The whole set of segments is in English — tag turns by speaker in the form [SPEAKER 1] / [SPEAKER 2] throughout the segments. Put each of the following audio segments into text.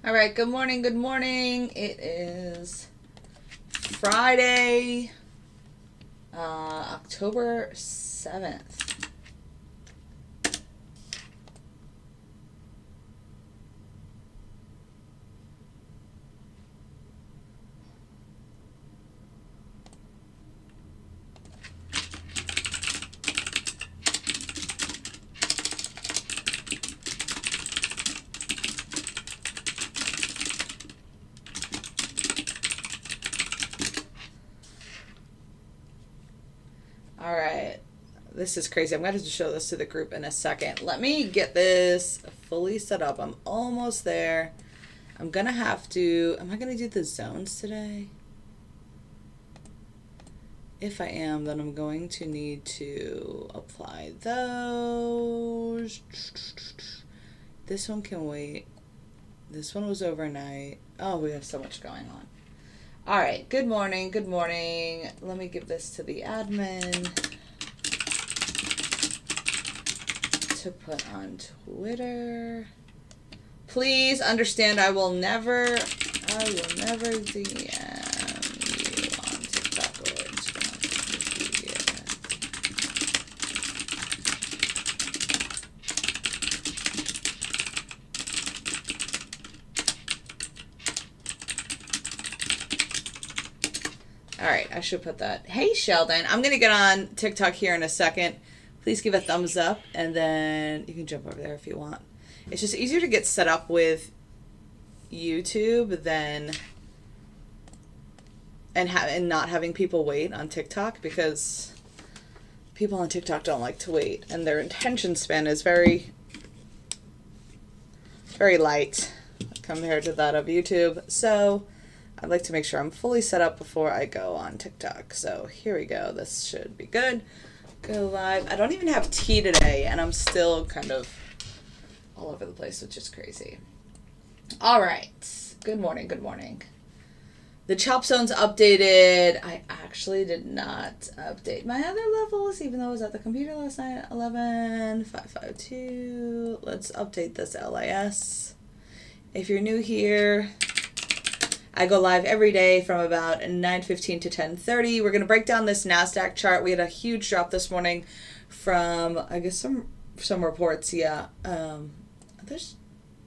[SPEAKER 1] All right, good morning, good morning. It is Friday, October 7th. All right, this is crazy. I'm going to have to show this to the group in a second. Let me get this fully set up. I'm almost there. I'm going to have to, am I going to do the zones today? If I am, then I'm going to need to apply those. This one can wait. This one was overnight. Oh, we have so much going on. All right, good morning, good morning. Let me give this to the admin to put on Twitter. Please understand I will never DM you on TikTok or Instagram. All right, I should put that. Hey, Sheldon, I'm going to get on TikTok here in a second. Please give a thumbs up, and then you can jump over there if you want. It's just easier to get set up with YouTube than and not having people wait on TikTok, because people on TikTok don't like to wait, and their attention span is very, very light compared to that of YouTube. So I'd like to make sure I'm fully set up before I go on TikTok. So here we go. This should be good. Go live. I don't even have tea today, and I'm still kind of all over the place, which is crazy. All right. Good morning. Good morning. The chop zone's updated. I actually did not update my other levels, even though I was at the computer last night at 11,552. Let's update this LIS. If you're new here, I go live every day from about 9:15 to 10:30. We're going to break down this NASDAQ chart. We had a huge drop this morning from, I guess, some reports. Yeah. There's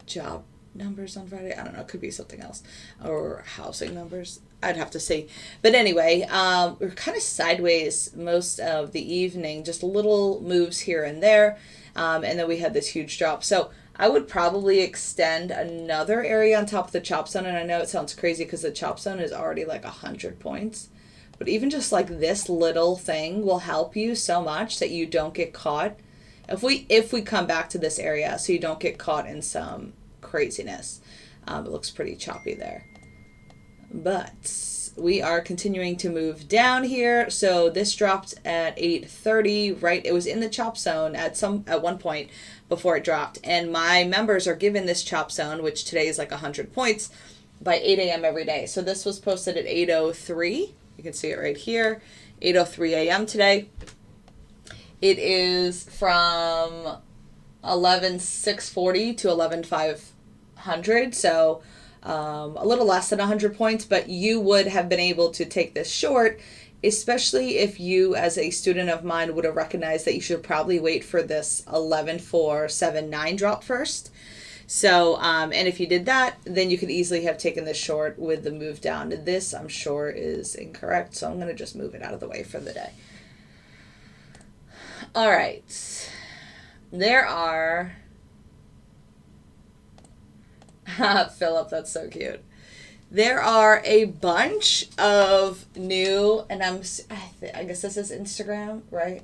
[SPEAKER 1] job numbers on Friday. I don't know. It could be something else. Or housing numbers. I'd have to see. But anyway, we're kind of sideways most of the evening. Just little moves here and there. And then we had this huge drop. So I would probably extend another area on top of the chop zone. And I know it sounds crazy because the chop zone is already like 100 points. But even just like this little thing will help you so much that you don't get caught. If we come back to this area, so you don't get caught in some craziness. It looks pretty choppy there. But we are continuing to move down here. So this dropped at 8:30, right? It was in the chop zone at one point before it dropped. And my members are given this chop zone, which today is like 100 points, by 8 a.m. every day. So this was posted at 8:03. You can see it right here, 8:03 a.m. today. It is from 11,640 to 11,500. So a little less than 100 points, but you would have been able to take this short, especially if you, as a student of mine, would have recognized that you should probably wait for this 11,479 drop first. So, and if you did that, then you could easily have taken this short with the move down. This, I'm sure, is incorrect, so I'm going to just move it out of the way for the day. All right. There are... Philip, that's so cute. There are a bunch of new, and I guess this is Instagram, right?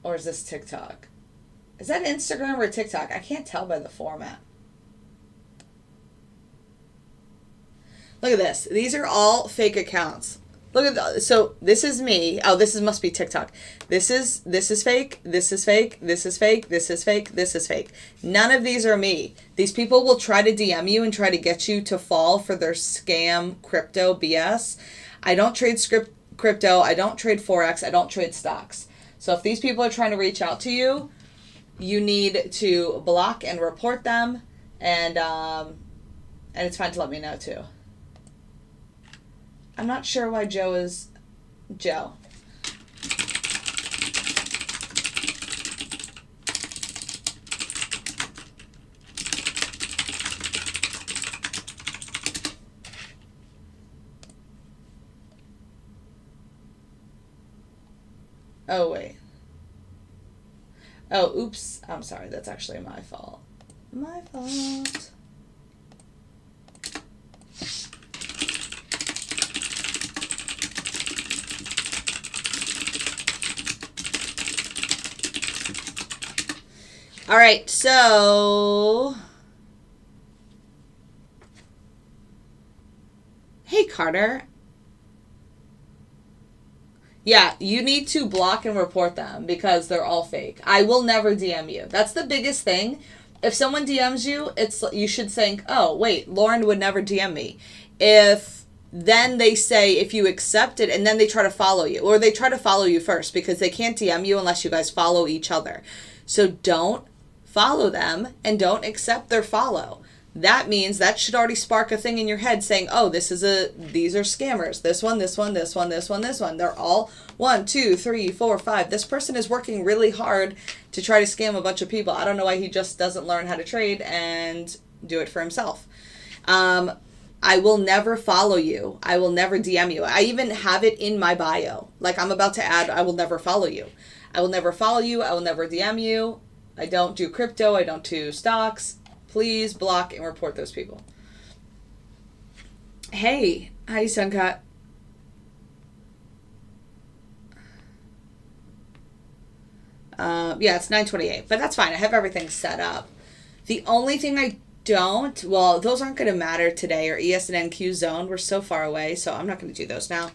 [SPEAKER 1] Or is this TikTok? Is that Instagram or TikTok? I can't tell by the format. Look at this. These are all fake accounts. Look at that. So this is me. Oh, must be TikTok. This is fake. This is fake. This is fake. This is fake. This is fake. None of these are me. These people will try to DM you and try to get you to fall for their scam crypto BS. I don't trade crypto. I don't trade forex. I don't trade stocks. So if these people are trying to reach out to you, you need to block and report them And it's fine to let me know too. I'm not sure why Joe is Joe. Oh, wait. Oh, oops. I'm sorry. That's actually my fault. My fault. All right, so... Hey, Carter. Yeah, you need to block and report them because they're all fake. I will never DM you. That's the biggest thing. If someone DMs you, you should think, oh, wait, Lauren would never DM me. If then they say if you accept it and then they try to follow you, or they try to follow you first because they can't DM you unless you guys follow each other. So don't follow them and don't accept their follow. That means that should already spark a thing in your head saying, oh, these are scammers. This one, this one, this one, this one, this one. They're all 1, 2, 3, 4, 5. This person is working really hard to try to scam a bunch of people. I don't know why he just doesn't learn how to trade and do it for himself. I will never follow you. I will never DM you. I even have it in my bio. Like I'm about to add, I will never follow you. I will never follow you. I will never DM you. I don't do crypto. I don't do stocks. Please block and report those people. Hey, hi, Suncut. Yeah, it's 9:28, but that's fine. I have everything set up. The only thing I don't, well, those aren't going to matter today, or ES and NQ zone. We're so far away, so I'm not going to do those now.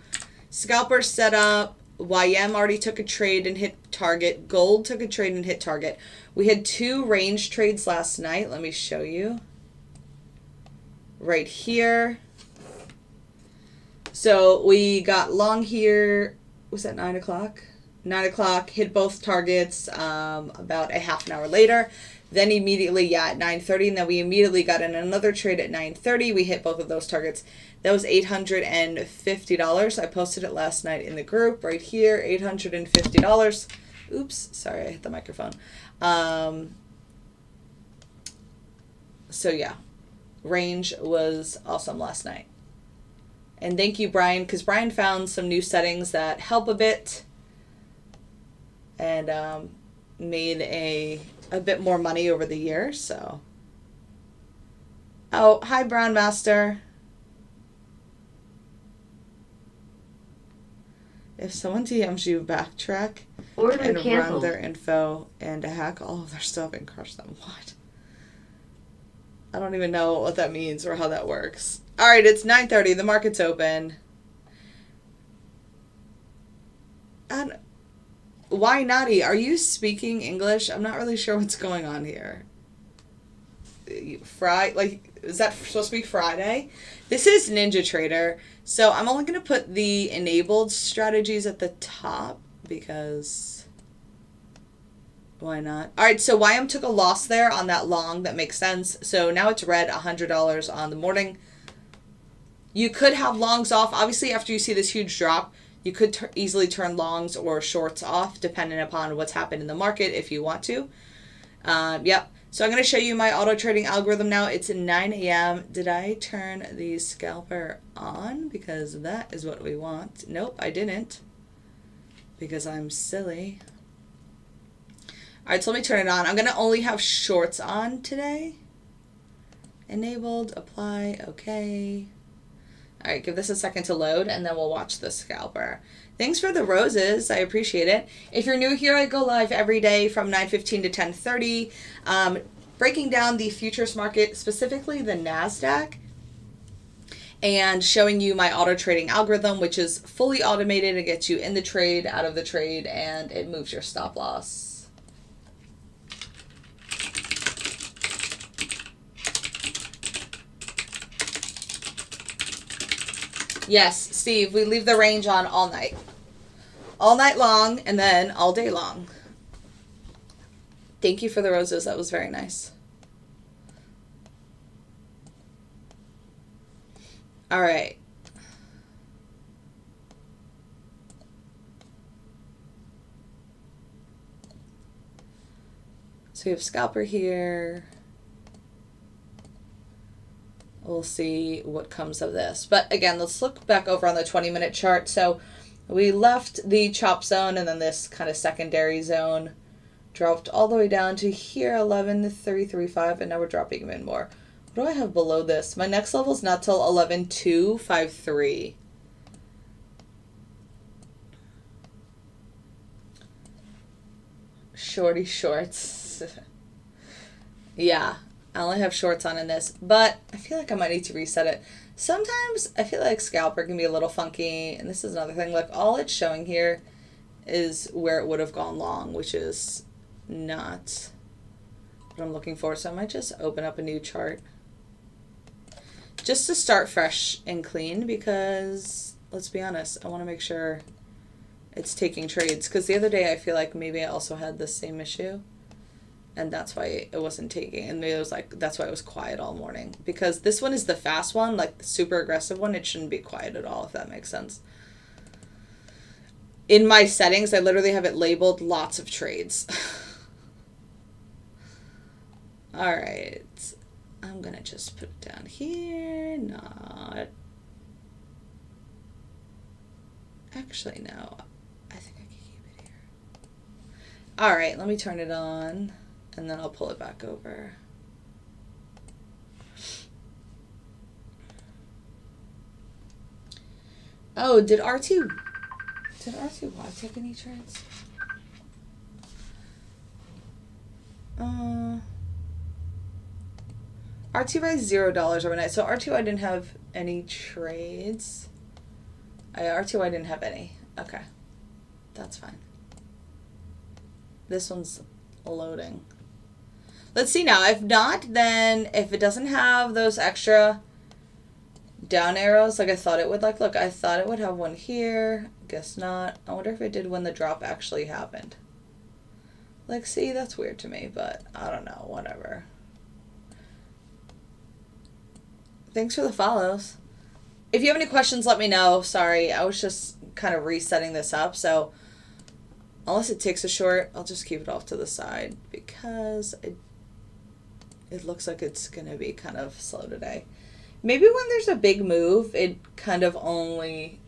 [SPEAKER 1] Scalper set up. YM already took a trade and hit target. Gold took a trade and hit target. We had 2 range trades last night. Let me show you. Right here. So we got long here. Was that 9 o'clock? 9 o'clock. Hit both targets about a half an hour later. Then immediately, at 9:30. And then we immediately got in another trade at 9:30. We hit both of those targets. That was $850. I posted it last night in the group right here, $850. Oops, sorry, I hit the microphone. So yeah, range was awesome last night. And thank you, Brian, because Brian found some new settings that help a bit and made a bit more money over the year. So, oh, hi, Brown Master. If someone DMs you, backtrack and run their info and hack all of their stuff and crush them. What? I don't even know what that means or how that works. All right, it's 9:30. The market's open. And why naughty? Are you speaking English? I'm not really sure what's going on here. Is that supposed to be Friday? This is NinjaTrader. So I'm only going to put the enabled strategies at the top because why not? All right, so YM took a loss there on that long. That makes sense. So now it's red, $100 on the morning. You could have longs off. Obviously, after you see this huge drop, you could easily turn longs or shorts off depending upon what's happened in the market if you want to. Yep. So I'm going to show you my auto trading algorithm now. It's 9 a.m. Did I turn the scalper on? Because that is what we want. Nope, I didn't. Because I'm silly. All right, so let me turn it on. I'm going to only have shorts on today. Enabled, apply, okay. All right, give this a second to load, and then we'll watch the scalper. Thanks for the roses. I appreciate it. If you're new here, I go live every day from 9:15 to 10:30, breaking down the futures market, specifically the NASDAQ, and showing you my auto trading algorithm, which is fully automated. It gets you in the trade, out of the trade, and it moves your stop loss. Yes, Steve, we leave the range on all night. All night long and then all day long. Thank you for the roses. That was very nice. All right. So we have scalper here. We'll see what comes of this. But again, let's look back over on the 20-minute chart. So we left the chop zone and then this kind of secondary zone dropped all the way down to here, 11,335, and now we're dropping even more. What do I have below this? My next level is not till 11,253. Shorty shorts. Yeah, I only have shorts on in this, but I feel like I might need to reset it. Sometimes I feel like scalper can be a little funky, and this is another thing. Like, all it's showing here is where it would have gone long, which is not what I'm looking for. So I might just open up a new chart just to start fresh and clean, because let's be honest, I want to make sure it's taking trades, because the other day I feel like maybe I also had the same issue, and that's why it wasn't taking, and it was like, that's why it was quiet all morning, because this one is the fast one, like the super aggressive one. It shouldn't be quiet at all, if that makes sense. In my settings, I literally have it labeled lots of trades. All right, I'm gonna just put it down here. Not actually, no, I think I can keep it here. All right, let me turn it on and then I'll pull it back over. Oh, did RTY take any trades? RTY $0 overnight. So RTY didn't have any trades. RTY didn't have any. Okay, that's fine. This one's loading. Let's see now. If not, then if it doesn't have those extra down arrows like I thought it would, like, look, I thought it would have one here. Guess not. I wonder if it did when the drop actually happened. Like, see, that's weird to me, but I don't know, whatever. Thanks for the follows. If you have any questions, let me know. Sorry, I was just kind of resetting this up, so unless it takes a short, I'll just keep it off to the side, because it looks like it's going to be kind of slow today. Maybe when there's a big move, it kind of only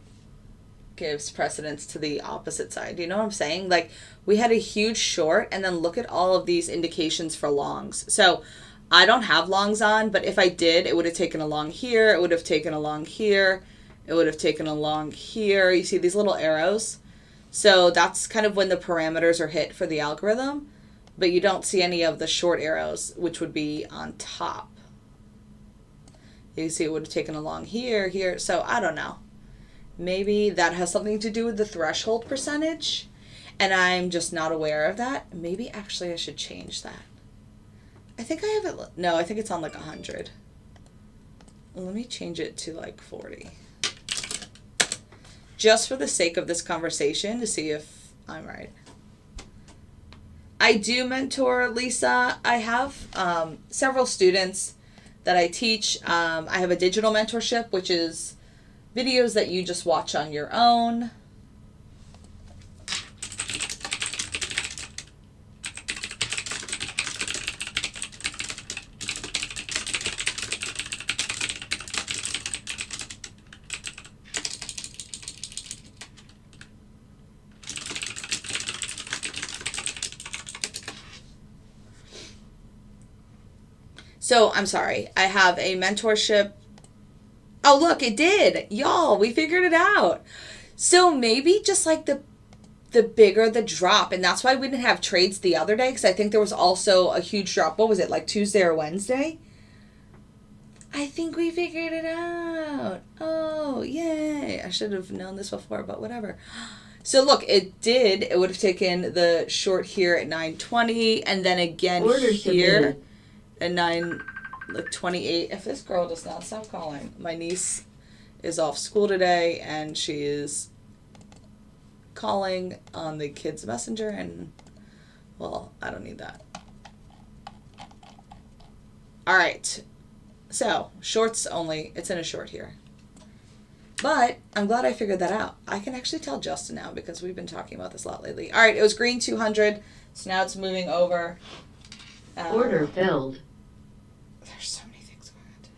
[SPEAKER 1] gives precedence to the opposite side. You know what I'm saying? Like, we had a huge short, and then look at all of these indications for longs. So I don't have longs on, but if I did, it would have taken a long here, it would have taken a long here, it would have taken a long here. You see these little arrows? So that's kind of when the parameters are hit for the algorithm, but you don't see any of the short arrows, which would be on top. You see it would have taken a long here, here. So I don't know. Maybe that has something to do with the threshold percentage, and I'm just not aware of that. Maybe actually I should change that. I think I have it. No, I think it's on like 100. Let me change it to like 40. Just for the sake of this conversation, to see if I'm right. I do mentor, Lisa. I have several students that I teach. I have a digital mentorship, which is videos that you just watch on your own. So I'm sorry, I have a mentorship. Oh, look, it did. Y'all, we figured it out. So maybe just like the bigger the drop, and that's why we didn't have trades the other day, because I think there was also a huge drop. What was it, like Tuesday or Wednesday? I think we figured it out. Oh, yay. I should have known this before, but whatever. So look, it did. It would have taken the short here at 9:20, and then again here at 9:28. If this girl does not stop calling, my niece is off school today, and she is calling on the kids' messenger, and well, I don't need that. All right, so shorts only. It's in a short here. But I'm glad I figured that out. I can actually tell Justin now because we've been talking about this a lot lately. All right, it was green 200, so now it's moving over.
[SPEAKER 2] Order filled.
[SPEAKER 1] There's so many things going on today.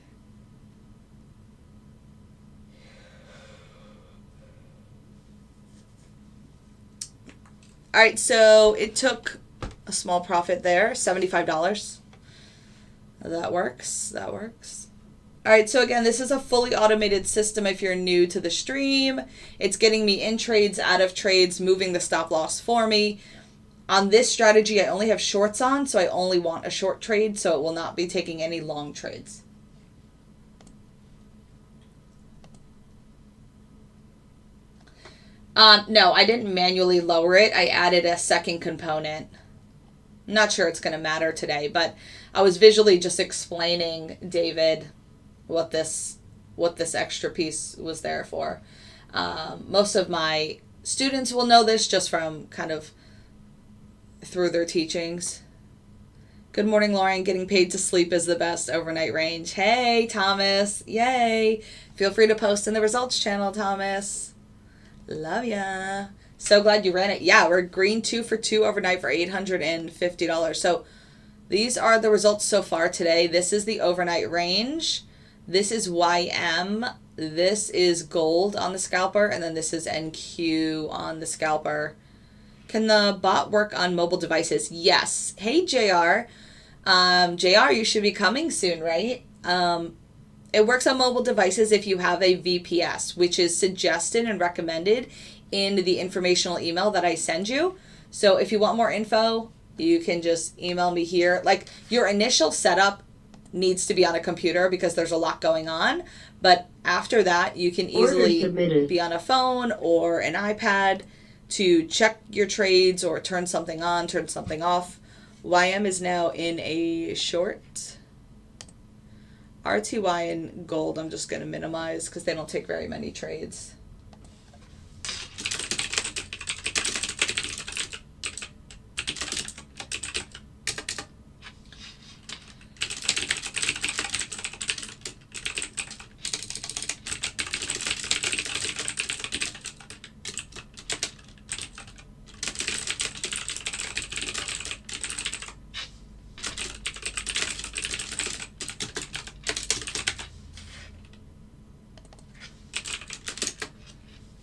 [SPEAKER 1] All right, so it took a small profit there, $75. That works. That works. All right, so again, this is a fully automated system if you're new to the stream. It's getting me in trades, out of trades, moving the stop loss for me. On this strategy, I only have shorts on, so I only want a short trade, so it will not be taking any long trades. No, I didn't manually lower it. I added a second component. I'm not sure it's going to matter today, but I was visually just explaining, David, what this extra piece was there for. Most of my students will know this just from kind of through their teachings. Good morning, Lauren. Getting paid to sleep is the best overnight range. Hey, Thomas. Yay. Feel free to post in the results channel, Thomas. Love ya. So glad you ran it. Yeah, we're green 2 for 2 overnight for $850. So these are the results so far today. This is the overnight range. This is YM. This is gold on the scalper. And then this is NQ on the scalper. Can the bot work on mobile devices? Yes. Hey, JR. JR, you should be coming soon, right? It works on mobile devices if you have a VPS, which is suggested and recommended in the informational email that I send you. So if you want more info, you can just email me here. Like, your initial setup needs to be on a computer because there's a lot going on. But after that, you can easily be on a phone or an iPad to check your trades or turn something on, turn something off. YM is now in a short. RTY and gold I'm just going to minimize because they don't take very many trades.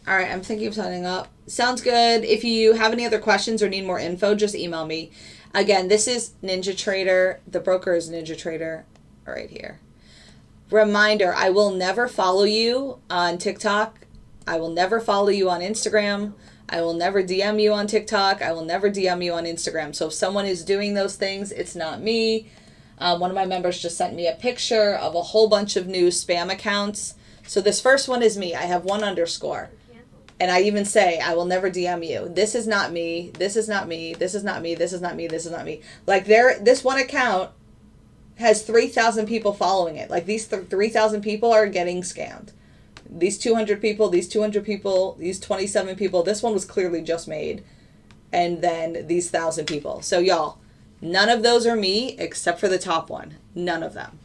[SPEAKER 1] All right, I'm thinking of signing up. Sounds good. If you have any other questions or need more info, just email me. Again, this is NinjaTrader. The broker is NinjaTrader right here. Reminder, I will never follow you on TikTok. I will never follow you on Instagram. I will never DM you on TikTok. I will never DM you on Instagram. So if someone is doing those things, it's not me. One of my members just sent me a picture of a whole bunch of new spam accounts. So this first one is me. I have 1 underscore. And I even say, I will never DM you. This is not me. This is not me. This is not me. This is not me. This is not me. Like, this one account has 3,000 people following it. Like, these 3,000 people are getting scammed. These 200 people, these 200 people, these 27 people. This one was clearly just made. And then these 1,000 people. So, y'all, none of those are me except for the top one. None of them.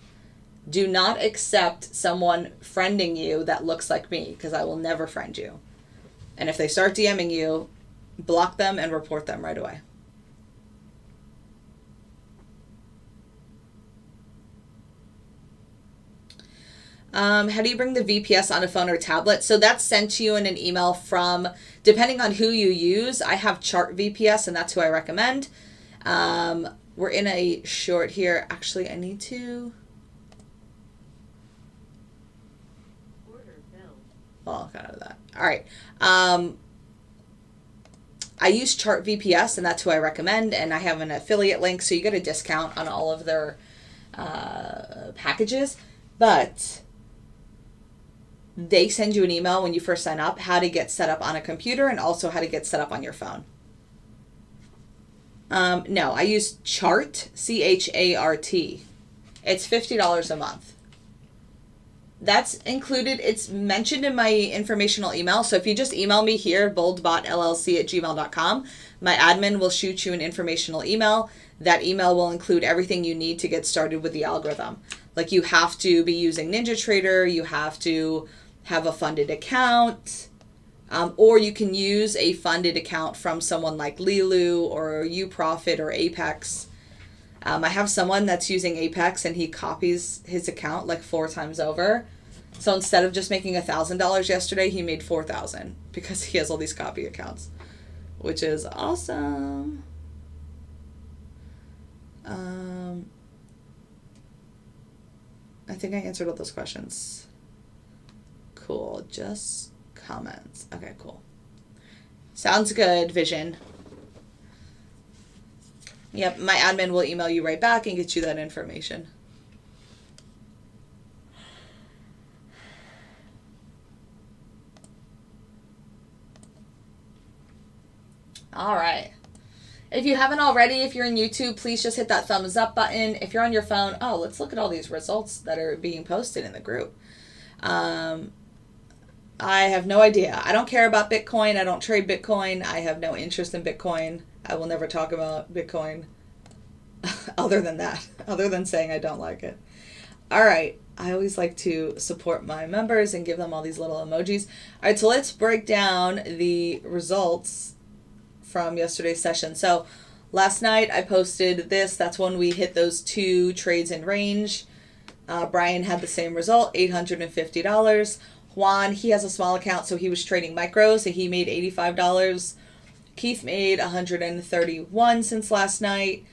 [SPEAKER 1] Do not accept someone friending you that looks like me, because I will never friend you. And if they start DMing you, block them and report them right away. How do you bring the VPS on a phone or tablet? So that's sent to you in an email from, depending on who you use. I have Chart VPS, and that's who I recommend. We're in a short here. Actually, I need to... Oh, I'll got out of that. All right. I use Chart VPS, and that's who I recommend, and I have an affiliate link, so you get a discount on all of their packages. But they send you an email when you first sign up, how to get set up on a computer and also how to get set up on your phone. No, I use Chart, C-H-A-R-T. It's $50 a month. That's included. It's mentioned in my informational email. So if you just email me here, boldbotllc@gmail.com, my admin will shoot you an informational email. That email will include everything you need to get started with the algorithm. Like, you have to be using NinjaTrader. You have to have a funded account, or you can use a funded account from someone like Lilu or UProfit or Apex. I have someone that's using Apex and he copies his account like 4 times over. So instead of just making $1,000 yesterday, he made $4,000 because he has all these copy accounts, which is awesome. I think I answered all those questions. Cool. Just comments. Okay, cool. Sounds good, Vision. Yep, my admin will email you right back and get you that information. All right. If you haven't already, if you're in YouTube, please just hit that thumbs up button. If you're on your phone, oh, let's look at all these results that are being posted in the group. I have no idea. I don't care about Bitcoin. I don't trade Bitcoin. I have no interest in Bitcoin. I will never talk about Bitcoin other than that, other than saying I don't like it. All right. I always like to support my members and give them all these little emojis. All right, so let's break down the results from yesterday's session. So last night I posted this. That's when we hit those 2 trades in range. Brian had the same result, $850. Juan, he has a small account, so he was trading micros, so he made $85. Keith made $131 since last night.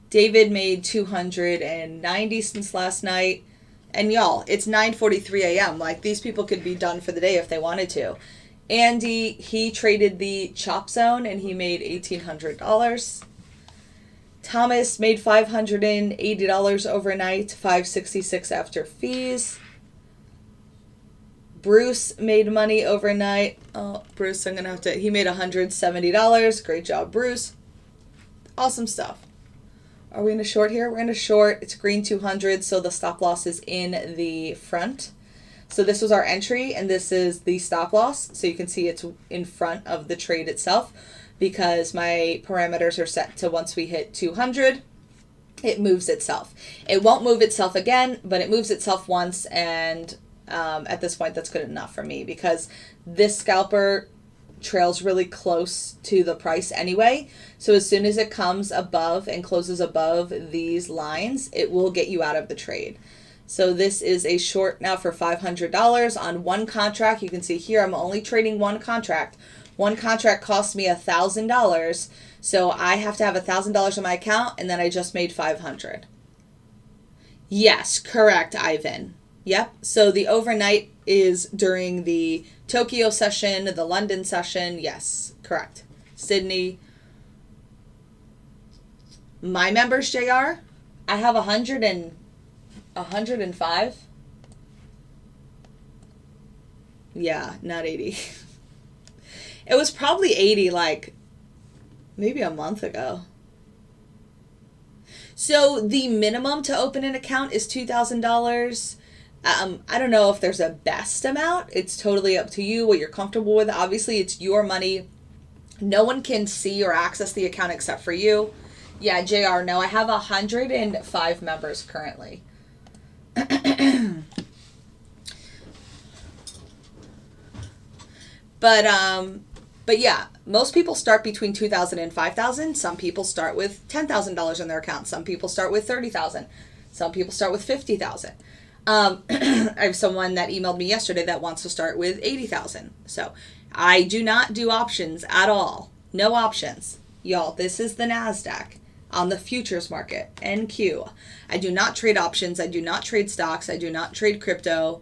[SPEAKER 1] David made $290 since last night. And y'all, it's 9:43 a.m. Like, these people could be done for the day if they wanted to. Andy, he traded the chop zone and he made $1,800. Thomas made $580 overnight, $566 after fees. Bruce made money overnight. Oh, Bruce, I'm going to he made $170. Great job, Bruce. Awesome stuff. Are we in a short here? We're in a short. It's green 200, so the stop loss is in the front. So this was our entry, and this is the stop loss. So you can see it's in front of the trade itself because my parameters are set to once we hit 200, it moves itself. It won't move itself again, but it moves itself once, and at this point, that's good enough for me because this scalper trails really close to the price anyway. So as soon as it comes above and closes above these lines, it will get you out of the trade. So this is a short now for $500 on one contract. You can see here I'm only trading one contract. One contract cost me $1,000. So I have to have $1,000 in my account, and then I just made $500. Yes, correct, Ivan. Yep. So the overnight is during the Tokyo session, the London session. Yes, correct. Sydney. My members, JR, I have 105. Yeah, not 80. It was probably 80 like maybe a month ago. So the minimum to open an account is $2,000. I don't know if there's a best amount. It's totally up to you, what you're comfortable with. Obviously, it's your money. No one can see or access the account except for you. Yeah, JR, no, I have 105 members currently. But yeah, most people start between $2,000 and $5,000. Some people start with $10,000 in their account. Some people start with $30,000. Some people start with $50,000. I have someone that emailed me yesterday that wants to start with $80,000. So I do not do options at all. No options. Y'all, this is the NASDAQ on the futures market, NQ. I do not trade options. I do not trade stocks. I do not trade crypto.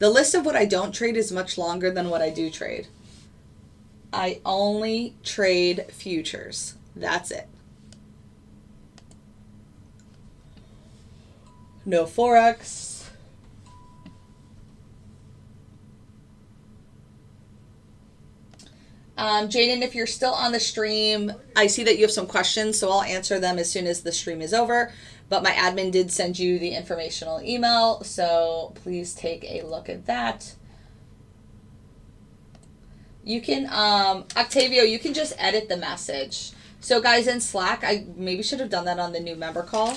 [SPEAKER 1] The list of what I don't trade is much longer than what I do trade. I only trade futures. That's it. No forex. Jaden, if you're still on the stream, I see that you have some questions, so I'll answer them as soon as the stream is over. But my admin did send you the informational email, so please take a look at that. You can, Octavio, you can just edit the message. So guys, in Slack, I maybe should have done that on the new member call.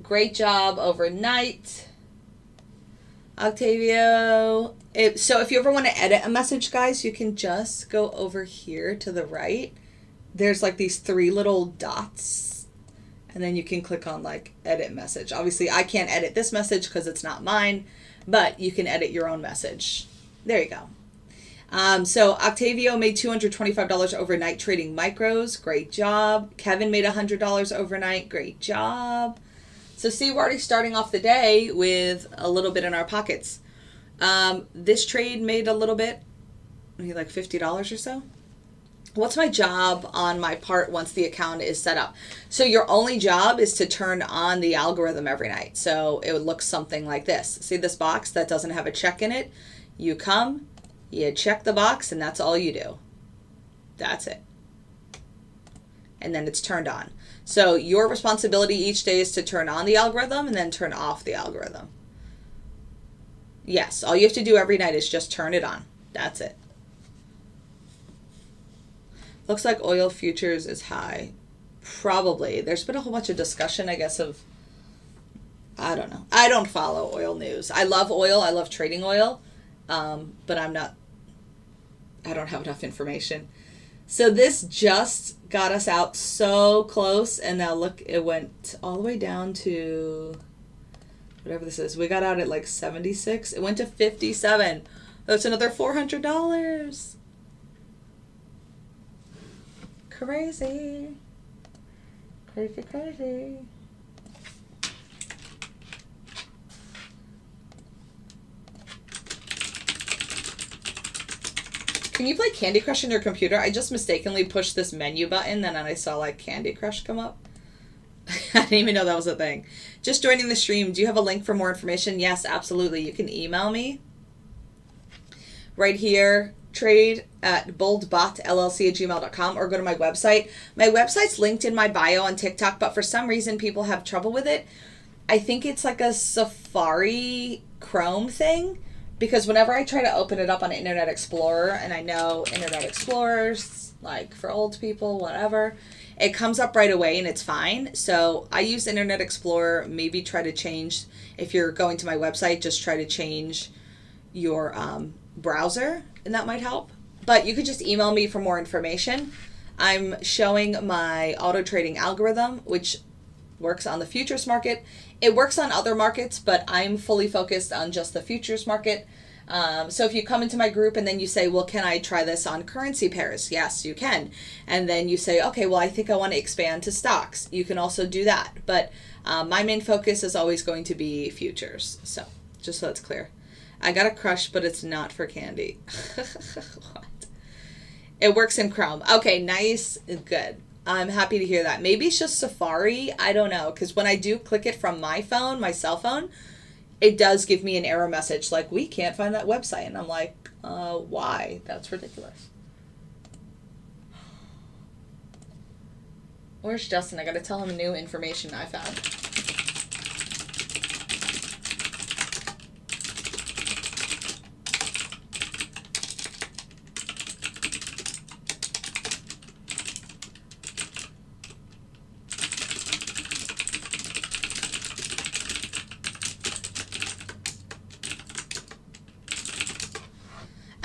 [SPEAKER 1] Great job overnight, Octavio. So if you ever want to edit a message, guys, you can just go over here to the right. There's like these 3 little dots, and then you can click on like edit message. Obviously, I can't edit this message because it's not mine, but you can edit your own message. There you go. So Octavio made $225 overnight trading micros. Great job. Kevin made $100 overnight. Great job. So see, we're already starting off the day with a little bit in our pockets. This trade made a little bit, maybe like $50 or so. What's my job on my part once the account is set up? So your only job is to turn on the algorithm every night. So it would look something like this. See this box that doesn't have a check in it? You come, you check the box, and that's all you do. That's it. And then it's turned on. So your responsibility each day is to turn on the algorithm and then turn off the algorithm. Yes, all you have to do every night is just turn it on. That's it. Looks like oil futures is high. Probably. There's been a whole bunch of discussion, I guess, of, I don't know. I don't follow oil news. I love oil. I love trading oil. But I don't have enough information. So this just got us out so close, and now look, it went all the way down to whatever this is. We got out at like 76. It went to 57. That's another $400. Crazy. Crazy, crazy. Can you play Candy Crush on your computer? I just mistakenly pushed this menu button and then I saw like Candy Crush come up. I didn't even know that was a thing. Just joining the stream. Do you have a link for more information? Yes, absolutely. You can email me right here, trade@boldbotllc@gmail.com, or go to my website. My website's linked in my bio on TikTok, but for some reason people have trouble with it. I think it's like a Safari Chrome thing. Because whenever I try to open it up on Internet Explorer, and I know Internet Explorer's like for old people, whatever, it comes up right away and it's fine. So I use Internet Explorer. Maybe try to change, if you're going to my website, just try to change your browser, and that might help. But you could just email me for more information. I'm showing my auto trading algorithm, which works on the futures market. It works on other markets, but I'm fully focused on just the futures market. So if you come into my group and then you say, well, can I try this on currency pairs? Yes, you can. And then you say, okay, well, I think I want to expand to stocks. You can also do that. But my main focus is always going to be futures. So just so it's clear. I got a crush, but it's not for candy. What? It works in Chrome. Okay, nice. Good. I'm happy to hear that. Maybe it's just Safari. I don't know. Because when I do click it from my phone, my cell phone, it does give me an error message like, we can't find that website. And I'm like, why? That's ridiculous. Where's Justin? I got to tell him new information I found.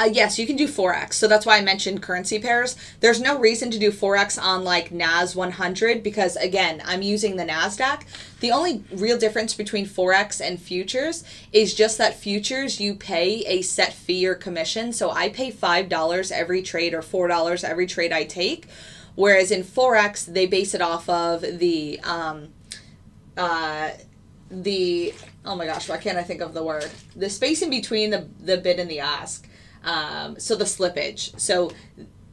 [SPEAKER 1] Yes, you can do forex. So that's why I mentioned currency pairs. There's no reason to do forex on like NAS 100 because, again, I'm using the NASDAQ. The only real difference between forex and futures is just that futures, you pay a set fee or commission. So I pay $5 every trade or $4 every trade I take. Whereas in forex, they base it off of the oh my gosh, why can't I think of the word? The space in between the bid and the ask. So the slippage. So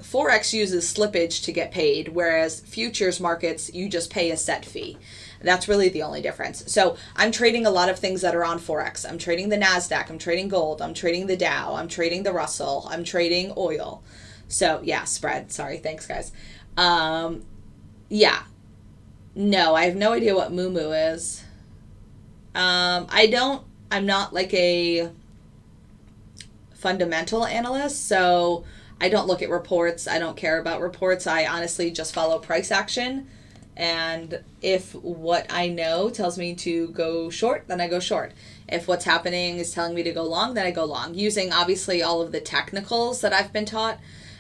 [SPEAKER 1] Forex uses slippage to get paid, whereas futures markets, you just pay a set fee. That's really the only difference. So I'm trading a lot of things that are on Forex. I'm trading the NASDAQ. I'm trading gold. I'm trading the Dow. I'm trading the Russell. I'm trading oil. So yeah, spread. Sorry. Thanks, guys. Yeah. No, I have no idea what Moo is. I'm not like a fundamental analyst, so I don't look at reports. I don't care about reports. I honestly just follow price action, And if what I know tells me to go short, then I go short. If what's happening is telling me to go long, then I go long, using obviously all of the technicals that I've been taught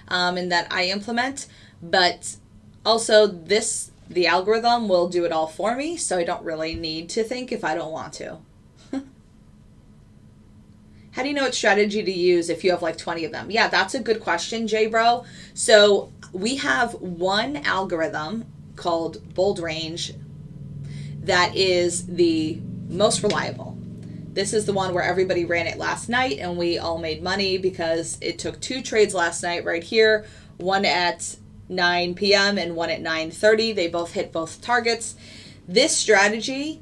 [SPEAKER 1] and that I implement. But also the algorithm will do it all for me, so I don't really need to think if I don't want to. How do you know what strategy to use if you have like 20 of them? Yeah, that's a good question, J-Bro. So we have one algorithm called Bold Range that is the most reliable. This is the one where everybody ran it last night and we all made money because it took 2 trades last night right here, one at 9 p.m. and one at 9:30. They both hit both targets. This strategy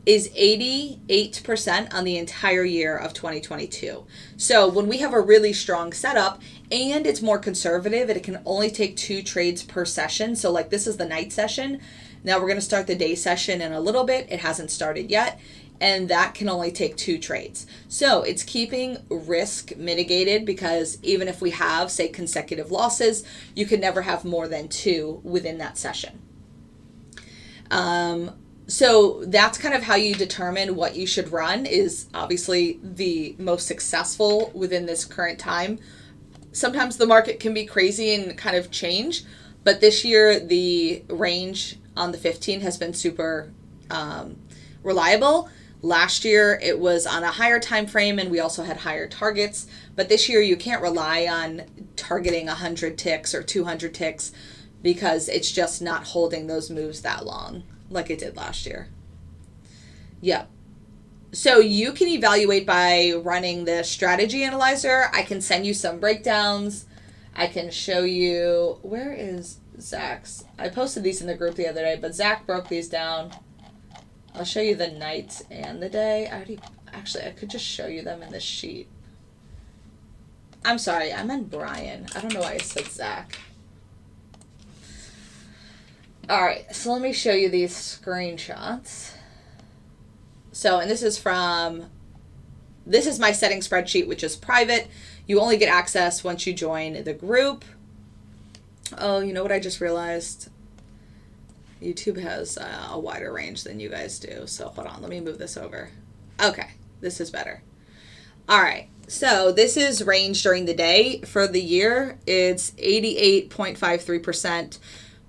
[SPEAKER 1] is 88% on the entire year of 2022. So when we have a really strong setup and it's more conservative, it can only take 2 trades per session. So like this is the night session. Now we're going to start the day session in a little bit. It hasn't started yet. And that can only take 2 trades. So it's keeping risk mitigated because even if we have, say, consecutive losses, you can never have more than 2 within that session. So that's kind of how you determine what you should run, is obviously the most successful within this current time. Sometimes the market can be crazy and kind of change, but this year the range on the 15 has been super reliable. Last year it was on a higher time frame and we also had higher targets, but this year you can't rely on targeting 100 ticks or 200 ticks because it's just not holding those moves that long like it did last year. Yep. So you can evaluate by running the strategy analyzer. I can send you some breakdowns. I can show you, where is Zach's? I posted these in the group the other day, but Zach broke these down. I'll show you the night and the day. I could just show you them in this sheet. I'm sorry, I meant Brian. I don't know why I said Zach. All right, so let me show you these screenshots. So, and this is my setting spreadsheet, which is private. You only get access once you join the group. Oh, you know what I just realized? YouTube has a wider range than you guys do. So hold on, let me move this over. Okay, this is better. All right, so this is range during the day. For the year, it's 88.53%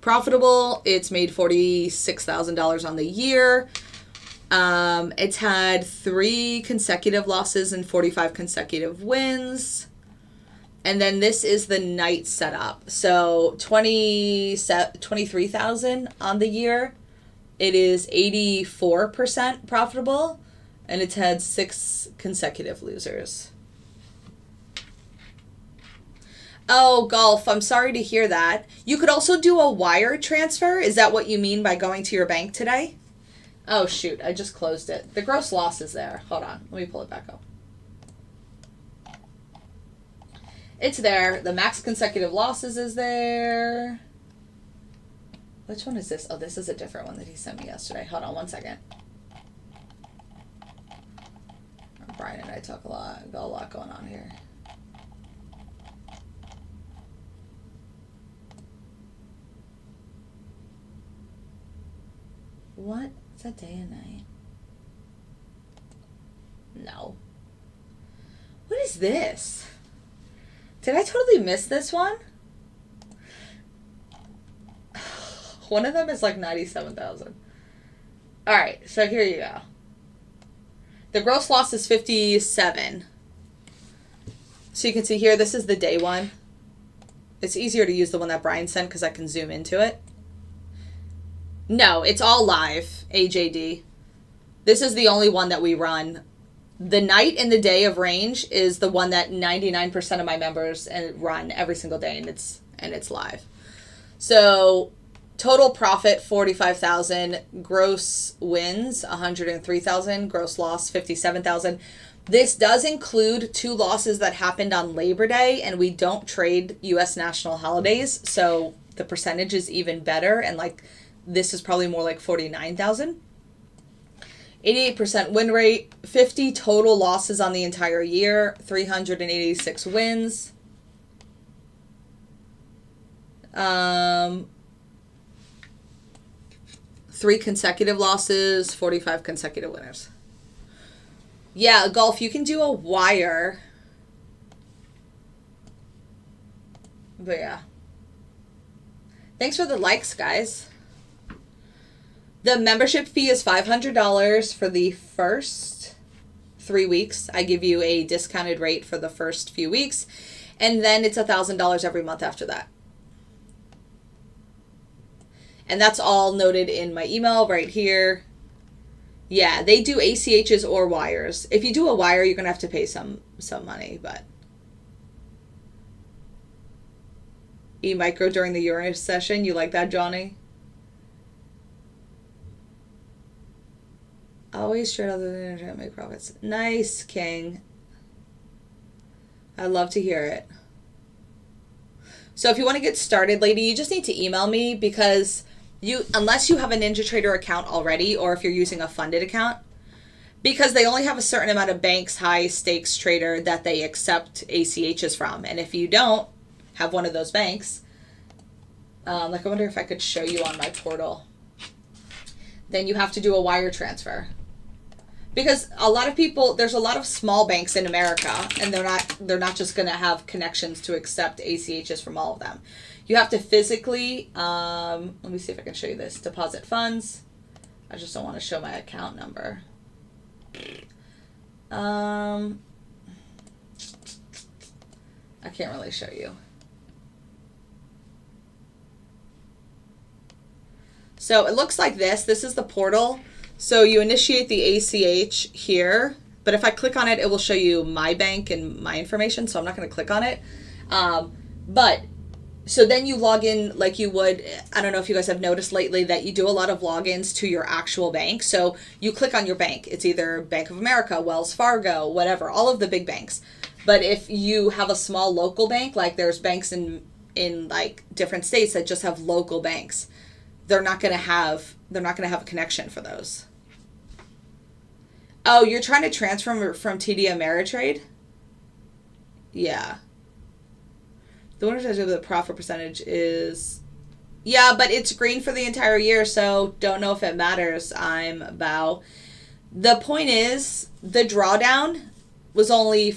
[SPEAKER 1] profitable. It's made $46,000 on the year. It's had 3 consecutive losses and 45 consecutive wins. And then this is the night setup. So 23,000 on the year. It is 84% profitable, and it's had 6 consecutive losers. Oh, Golf, I'm sorry to hear that. You could also do a wire transfer. Is that what you mean by going to your bank today? Oh, shoot, I just closed it. The gross loss is there. Hold on, let me pull it back up. It's there. The max consecutive losses is there. Which one is this? Oh, this is a different one that he sent me yesterday. Hold on one second. Brian and I talk a lot. Got a lot going on here. What? Is that day and night? No. What is this? Did I totally miss this one? One of them is like 97,000. All right, so here you go. The gross loss is 57. So you can see here, this is the day one. It's easier to use the one that Brian sent because I can zoom into it. No, it's all live, AJD. This is the only one that we run. The night and the day of range is the one that 99% of my members run every single day, and it's live. So total profit 45,000, gross wins 103,000, gross loss 57,000. This does include 2 losses that happened on Labor Day, and we don't trade U.S. national holidays, so the percentage is even better, and like this is probably more like 49,000. 88% win rate, 50 total losses on the entire year, 386 wins. 3 consecutive losses, 45 consecutive winners. Yeah, golf, you can do a wire. But yeah. Thanks for the likes, guys. The membership fee is $500 for the first 3 weeks. I give you a discounted rate for the first few weeks. And then it's $1,000 every month after that. And that's all noted in my email right here. Yeah, they do ACHs or wires. If you do a wire, you're going to have to pay some money, but E-micro during the Uranus session. You like that, Johnny? Always trade other than the internet, make profits. Nice, King. I love to hear it. So if you want to get started, lady, you just need to email me, because unless you have a NinjaTrader account already, or if you're using a funded account, because they only have a certain amount of banks, high stakes trader, that they accept ACHs from. And if you don't have one of those banks, like I wonder if I could show you on my portal, then you have to do a wire transfer. Because a lot of people, there's a lot of small banks in America, and they're not just going to have connections to accept ACHs from all of them. You have to physically, let me see if I can show you this, deposit funds. I just don't want to show my account number. I can't really show you. So it looks like this. This is the portal. So you initiate the ACH here, but if I click on it, it will show you my bank and my information, so I'm not going to click on it. So then you log in like you would, I don't know if you guys have noticed lately that you do a lot of logins to your actual bank. So you click on your bank. It's either Bank of America, Wells Fargo, whatever, all of the big banks. But if you have a small local bank, like there's banks in like different states that just have local banks, they're not going to have a connection for those. Oh, you're trying to transfer from TD Ameritrade? Yeah. The winner of the profit percentage is... Yeah, but it's green for the entire year, so don't know if it matters. I'm about... The point is, the drawdown was only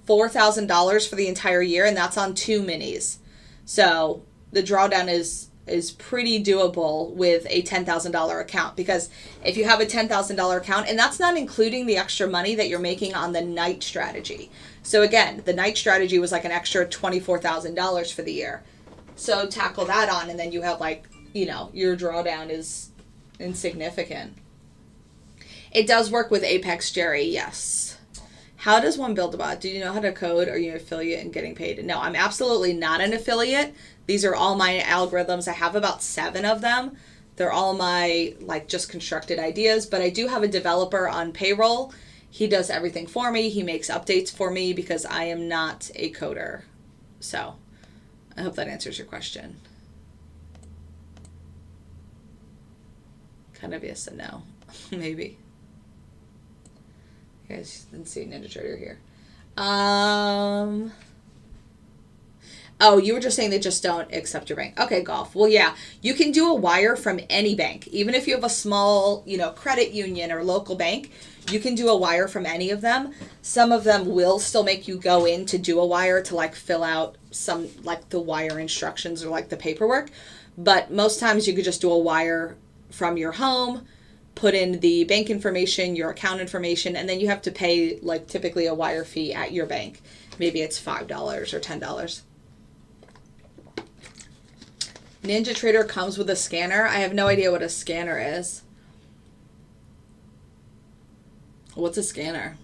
[SPEAKER 1] $4,000 for the entire year, and that's on 2 minis. So the drawdown is pretty doable with a $10,000 account, because if you have a $10,000 account, and that's not including the extra money that you're making on the night strategy. So again, the night strategy was like an extra $24,000 for the year. So tackle that on, and then you have like, your drawdown is insignificant. It does work with Apex, Jerry, yes. How does one build a bot? Do you know how to code? Are you an affiliate and getting paid? No, I'm absolutely not an affiliate. These are all my algorithms. I have about 7 of them. They're all my just constructed ideas, but I do have a developer on payroll. He does everything for me. He makes updates for me because I am not a coder. So I hope that answers your question. Kind of yes and no, maybe. You guys didn't see NinjaTrader here. Oh, you were just saying they just don't accept your bank. Okay, golf. Well, yeah, you can do a wire from any bank. Even if you have a small, credit union or local bank, you can do a wire from any of them. Some of them will still make you go in to do a wire to fill out some the wire instructions or the paperwork. But most times you could just do a wire from your home, put in the bank information, your account information, and then you have to pay typically a wire fee at your bank. Maybe it's $5 or $10. NinjaTrader comes with a scanner. I have no idea what a scanner is. What's a scanner?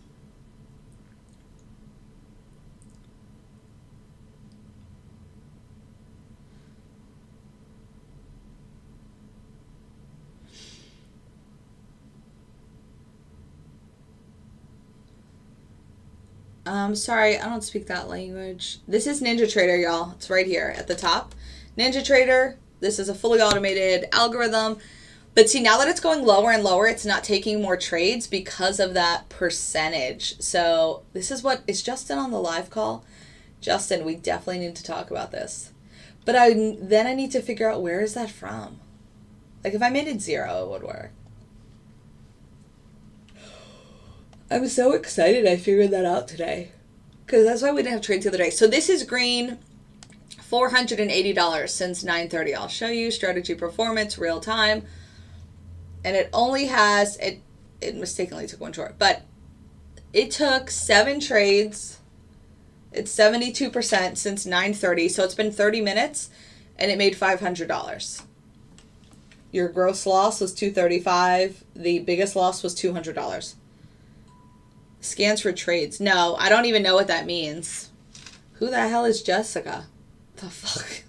[SPEAKER 1] Sorry, I don't speak that language. This is NinjaTrader, y'all. It's right here at the top. NinjaTrader, this is a fully automated algorithm. But see, now that it's going lower and lower, it's not taking more trades because of that percentage. So this is is Justin on the live call? Justin, we definitely need to talk about this. But then I need to figure out, where is that from? Like if I made it 0, it would work. I'm so excited I figured that out today. Because that's why we didn't have trades the other day. So this is green, $480 since 9:30. I'll show you strategy performance, real time. And it only has, it mistakenly took one short, but it took 7 trades. It's 72% since 9:30. So it's been 30 minutes and it made $500. Your gross loss was $235. The biggest loss was $200. Scans for trades. No, I don't even know what that means. Who the hell is Jessica? The fuck?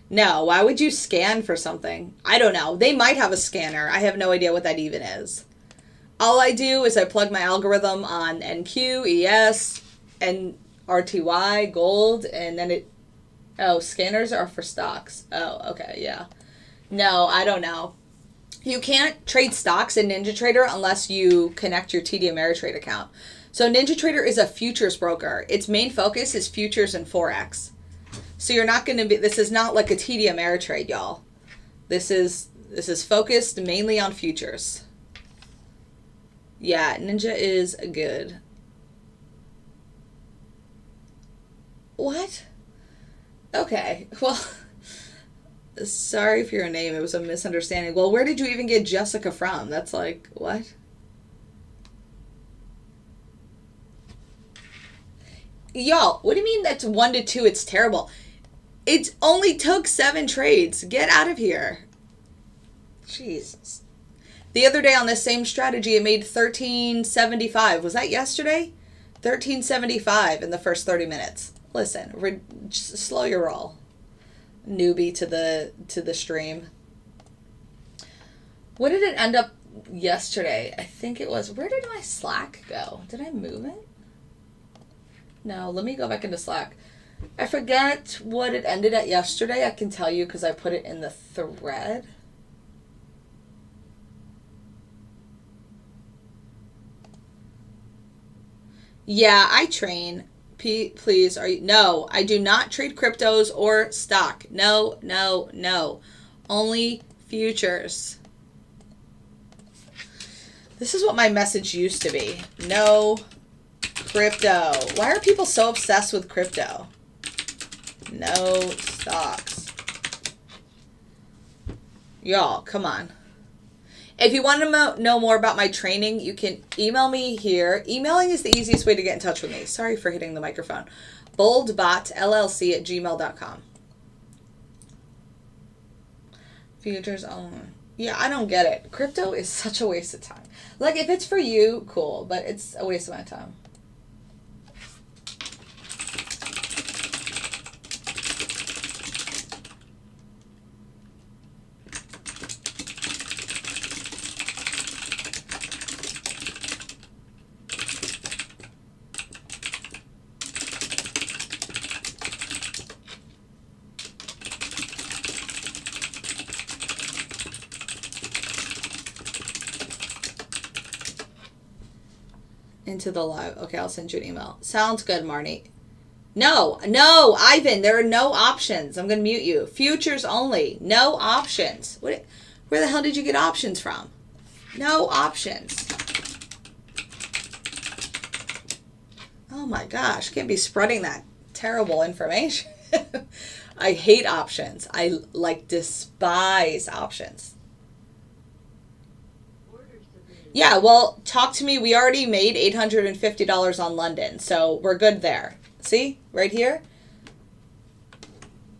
[SPEAKER 1] No, why would you scan for something? I don't know. They might have a scanner. I have no idea what that even is. All I do is I plug my algorithm on NQ, ES, and RTY, gold, and then it... Oh, scanners are for stocks. Oh, okay, yeah. No, I don't know. You can't trade stocks in NinjaTrader unless you connect your TD Ameritrade account. So NinjaTrader is a futures broker. Its main focus is futures and forex. So you're not going to be, this is not like a TD Ameritrade, y'all. This is focused mainly on futures. Yeah, Ninja is good. What? Okay, well... Sorry for your name. It was a misunderstanding. Well, where did you even get Jessica from? That's like, what? Y'all, what do you mean that's 1 to 2? It's terrible. It only took 7 trades. Get out of here. Jesus. The other day on this same strategy, it made $13.75. Was that yesterday? $13.75 in the first 30 minutes. Listen, just slow your roll. Newbie to the stream. What did it end up yesterday? I think it was, where did my Slack go? Did I move it? No, let me go back into Slack. I forget what it ended at yesterday. I can tell you because I put it in the thread. Yeah, I train. Please, are you? No, I do not trade cryptos or stock. No, no, no. Only futures. This is what my message used to be. No crypto. Why are people so obsessed with crypto? No stocks. Y'all, come on. If you want to know more about my training, you can email me here. Emailing is the easiest way to get in touch with me. Sorry for hitting the microphone. boldbotllc@gmail.com. Futures only. Yeah, I don't get it. Crypto is such a waste of time. Like, if it's for you, cool, but it's a waste of my time. Into the live. Okay, I'll send you an email. Sounds good, Marnie. No, Ivan, there are no options. I'm going to mute you. Futures only. No options. Where the hell did you get options from? No options. Oh my gosh, can't be spreading that terrible information. I hate options. I despise options. Yeah, well, talk to me. We already made $850 on London, so we're good there. See? Right here?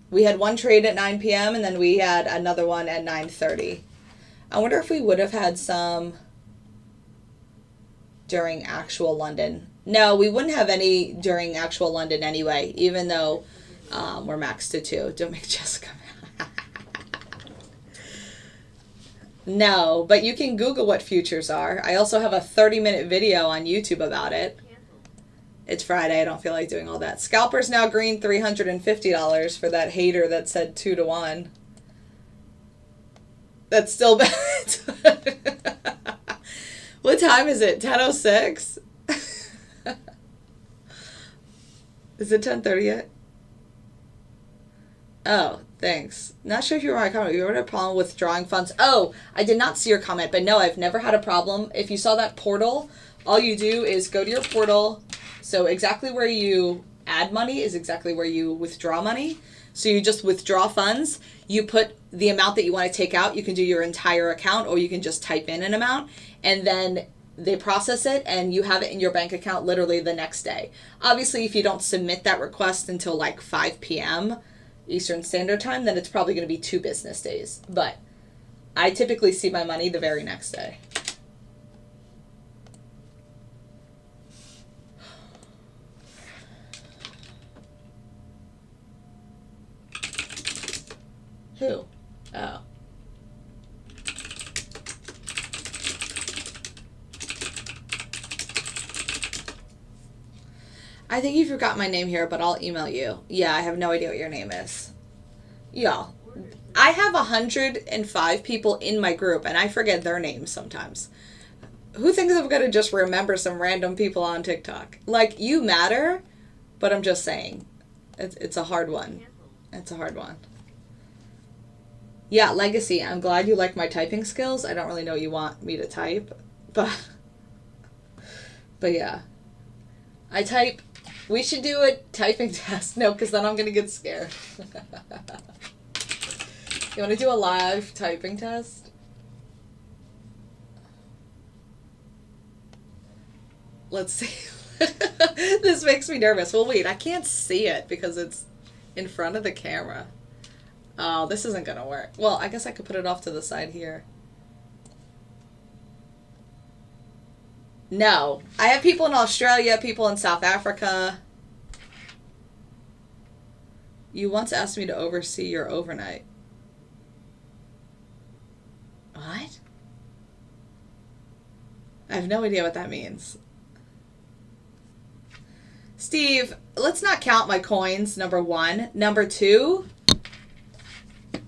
[SPEAKER 1] We had one trade at 9 p.m., and then we had another one at 9:30. I wonder if we would have had some during actual London. No, we wouldn't have any during actual London anyway, even though we're maxed to 2. Don't make Jessica mad. No, but you can Google what futures are. I also have a 30-minute video on YouTube about it. It's Friday. I don't feel like doing all that. Scalpers now green, $350 for that hater that said 2 to 1. That's still bad. What time is it? 10:06? Is it 10:30 yet? Oh, thanks. Not sure if you were my comment. You had a problem with withdrawing funds. Oh, I did not see your comment, but no, I've never had a problem. If you saw that portal, all you do is go to your portal. So exactly where you add money is exactly where you withdraw money. So you just withdraw funds. You put the amount that you want to take out. You can do your entire account, or you can just type in an amount, and then they process it and you have it in your bank account literally the next day. Obviously, if you don't submit that request until like 5 p.m. Eastern Standard Time, then it's probably going to be 2 business days. But I typically see my money the very next day. Who? Oh. I think you forgot my name here, but I'll email you. Yeah, I have no idea what your name is. Y'all, I have 105 people in my group, and I forget their names sometimes. Who thinks I'm going to just remember some random people on TikTok? Like, you matter, but I'm just saying. It's a hard one. It's a hard one. Yeah, Legacy, I'm glad you like my typing skills. I don't really know what you want me to type, but yeah. I type, we should do a typing test. No, because then I'm going to get scared. You want to do a live typing test? Let's see. This makes me nervous. Well, wait, I can't see it because it's in front of the camera. Oh, this isn't going to work. Well, I guess I could put it off to the side here. No. I have people in Australia, people in South Africa. You once asked me to oversee your overnight. What? I have no idea what that means. Steve, let's not count my coins, number 1. Number 2,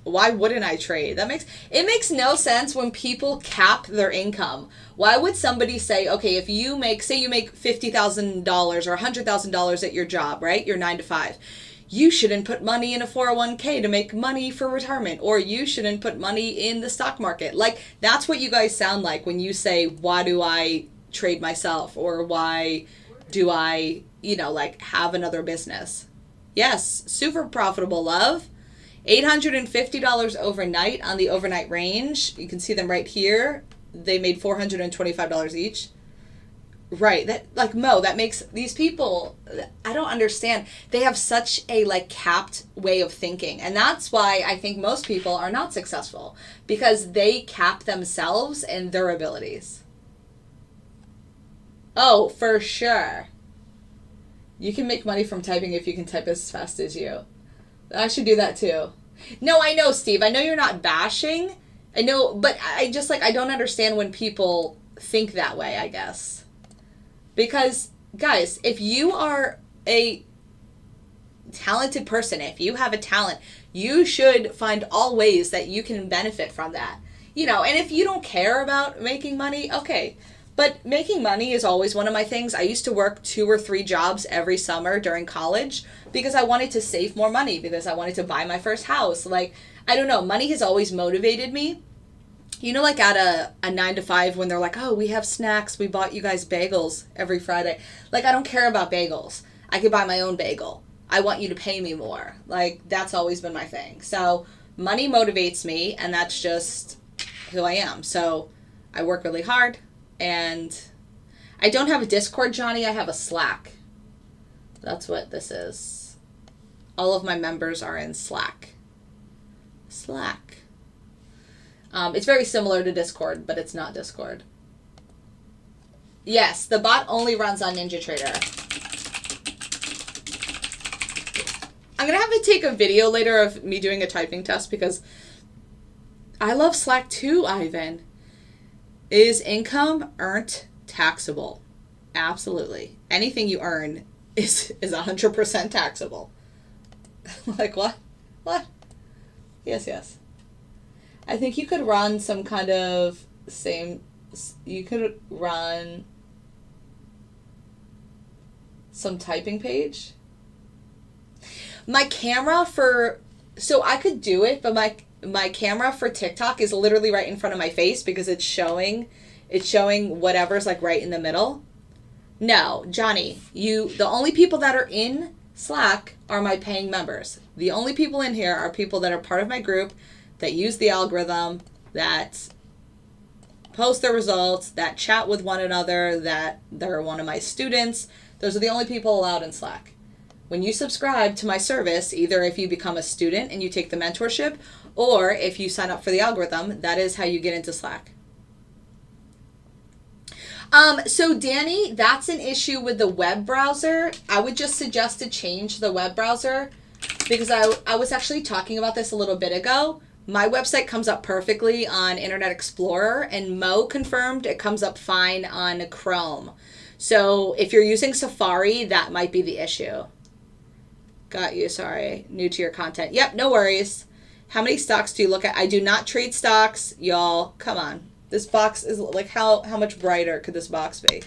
[SPEAKER 1] why wouldn't I trade? It makes no sense when people cap their income. Why would somebody say, okay, if you make, say you make $50,000 or $100,000 at your job, right? Your 9 to 5. You shouldn't put money in a 401k to make money for retirement, or you shouldn't put money in the stock market. Like, that's what you guys sound like when you say, why do I trade myself? Or why do I, like have another business? Yes, super profitable, love. $850 overnight on the overnight range. You can see them right here. They made $425 each. Right. That, like, Mo, that makes these people, I don't understand. They have such a capped way of thinking. And that's why I think most people are not successful, because they cap themselves and their abilities. Oh, for sure. You can make money from typing if you can type as fast as you. I should do that too. No, I know, Steve. I know you're not bashing. I know, but I just I don't understand when people think that way, I guess. Because, guys, if you are a talented person, if you have a talent, you should find all ways that you can benefit from that. And if you don't care about making money, okay. But making money is always one of my things. I used to work 2 or 3 jobs every summer during college because I wanted to save more money, because I wanted to buy my first house. I don't know. Money has always motivated me. At a 9 to 5 when they're like, oh, we have snacks. We bought you guys bagels every Friday. I don't care about bagels. I could buy my own bagel. I want you to pay me more. That's always been my thing. So money motivates me, and that's just who I am. So I work really hard. And I don't have a Discord, Johnny. I have a Slack. That's what this is. All of my members are in Slack. Slack. It's very similar to Discord, but it's not Discord. Yes, the bot only runs on NinjaTrader. I'm going to have to take a video later of me doing a typing test, because I love Slack too, Ivan. Is income earned taxable? Absolutely. Anything you earn is 100% taxable. What? What? Yes. I think you could run some kind of you could run some typing page. My camera for So I could do it, but my camera for TikTok is literally right in front of my face because it's showing whatever's like right in the middle. No, Johnny, the only people that are in Slack are my paying members. The only people in here are people that are part of my group, that use the algorithm, that post their results, that chat with one another, that they're one of my students. Those are the only people allowed in Slack. When you subscribe to my service, either if you become a student and you take the mentorship, or if you sign up for the algorithm, that is how you get into Slack. So Danny, that's an issue with the web browser. I would just suggest to change the web browser because I was actually talking about this a little bit ago. My website comes up perfectly on Internet Explorer, and Mo confirmed it comes up fine on Chrome. So if you're using Safari, that might be the issue. Got you, sorry. New to your content. Yep, no worries. How many stocks do you look at? I do not trade stocks, y'all. Come on. This box is like, how much brighter could this box be?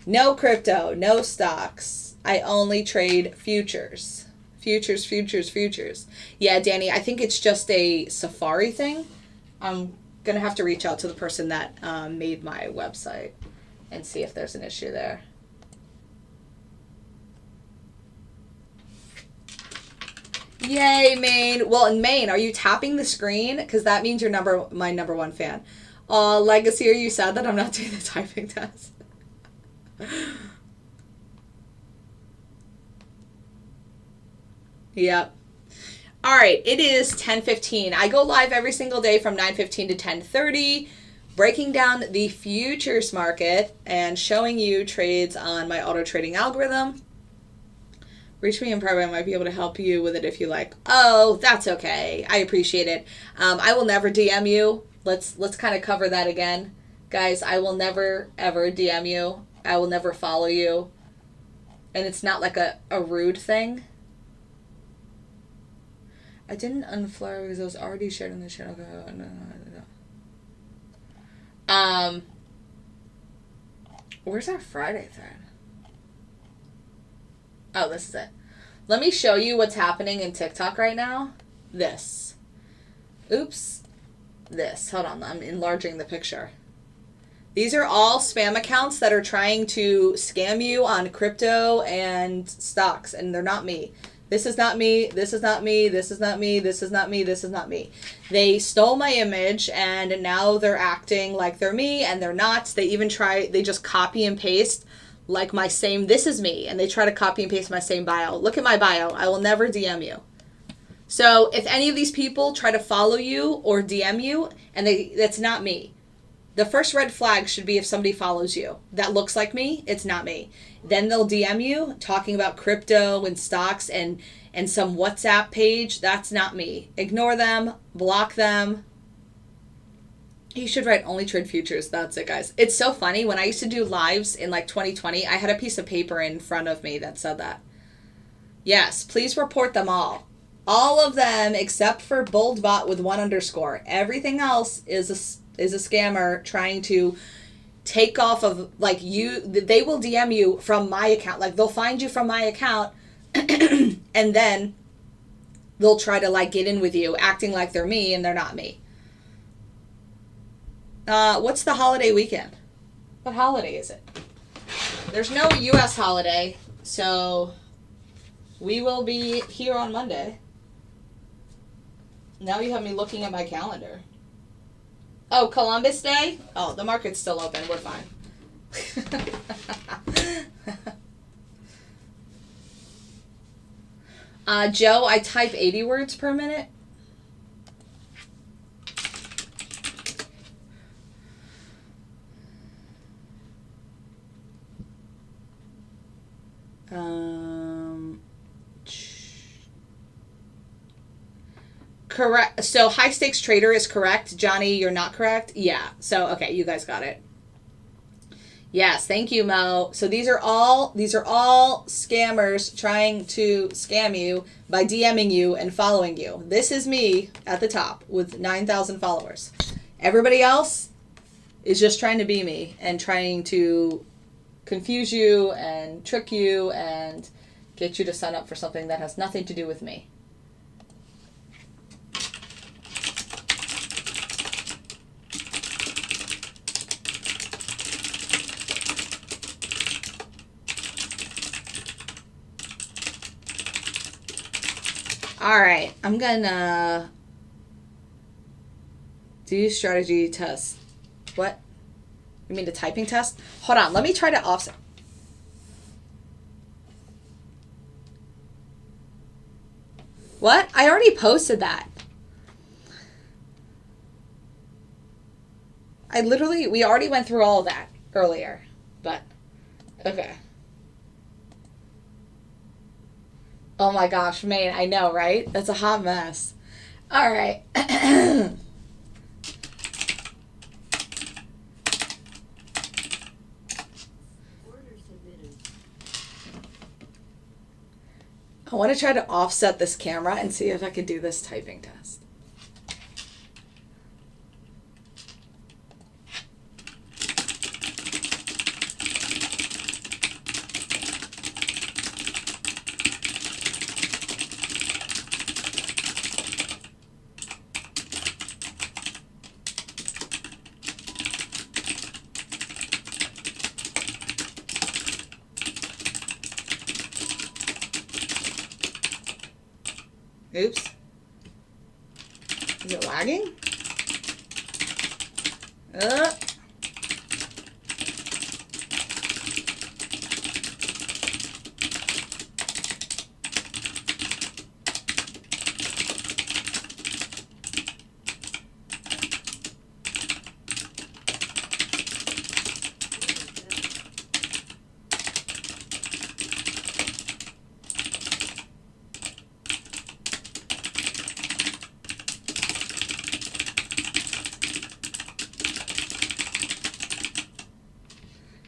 [SPEAKER 1] No crypto, no stocks. I only trade futures. Futures. Yeah, Danny, I think it's just a Safari thing. I'm going to have to reach out to the person that made my website and see if there's an issue there. Yay, Maine. Well, in Maine, are you tapping the screen? Because that means you're my number one fan. Legacy, are you sad that I'm not doing the typing test? Yep. All right, it is 10:15. I go live every single day from 9:15 to 10:30, breaking down the futures market and showing you trades on my auto trading algorithm. Reach me in private. I might be able to help you with it if you like. Oh, that's okay. I appreciate it. I will never DM you. Let's kind of cover that again. Guys, I will never, ever DM you. I will never follow you. And it's not like a rude thing. I didn't unflare because I was already shared in the channel. No. Where's our Friday thread? Oh, this is it. Let me show you what's happening in TikTok right now. This. Oops. This. Hold on. I'm enlarging the picture. These are all spam accounts that are trying to scam you on crypto and stocks, and they're not me. This is not me. This is not me. This is not me. This is not me. This is not me. They stole my image, and now they're acting like they're me, and they're not. They just copy and paste like my same, this is me, and they try to copy and paste my same bio. Look at my bio. I will never DM you. So if any of these people try to follow you or DM you, and that's not me. The first red flag should be if somebody follows you. That looks like me, it's not me. Then they'll DM you talking about crypto and stocks and some WhatsApp page. That's not me. Ignore them, block them. You should write only trade futures. That's it, guys. It's so funny. When I used to do lives in like 2020, I had a piece of paper in front of me that said that. Yes, please report them all. All of them except for BoldBot with 1_. Everything else is a scammer trying to take off of, like, you. They will DM you from my account. Like, they'll find you from my account and then they'll try to, like, get in with you acting like they're me and they're not me. What's the holiday weekend? What holiday is it? There's no U.S. holiday, so we will be here on Monday. Now you have me looking at my calendar. Oh, Columbus Day? Oh, the market's still open. We're fine. Joe, I type 80 words per minute. Correct. So high stakes trader is correct. Johnny, you're not correct. Yeah. So, okay. You guys got it. Yes. Thank you, Mo. So these are all scammers trying to scam you by DMing you and following you. This is me at the top with 9,000 followers. Everybody else is just trying to be me and trying to confuse you and trick you and get you to sign up for something that has nothing to do with me. All right, I'm gonna do strategy test. What? You mean the typing test? Hold on, let me try to offset. What? I already posted that. We already went through all of that earlier, but okay. Oh my gosh, Maine, I know, right? That's a hot mess. All right. I want to try to offset this camera and see if I can do this typing test. Oops. Is it lagging?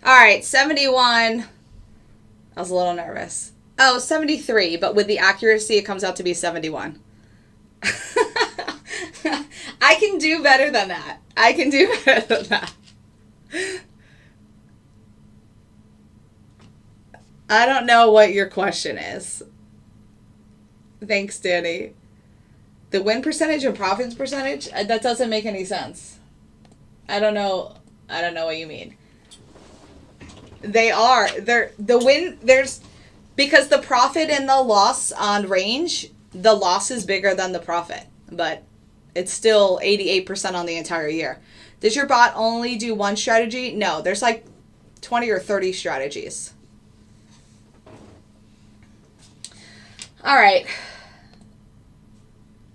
[SPEAKER 1] All right, 71. I was a little nervous. Oh, 73, but with the accuracy, it comes out to be 71. I can do better than that. I can do better than that. I don't know what your question is. Thanks, Danny. The win percentage and profits percentage? That doesn't make any sense. I don't know what you mean. Because the profit and the loss on range, the loss is bigger than the profit, but it's still 88% on the entire year. Does your bot only do one strategy? No, there's like 20 or 30 strategies. All right.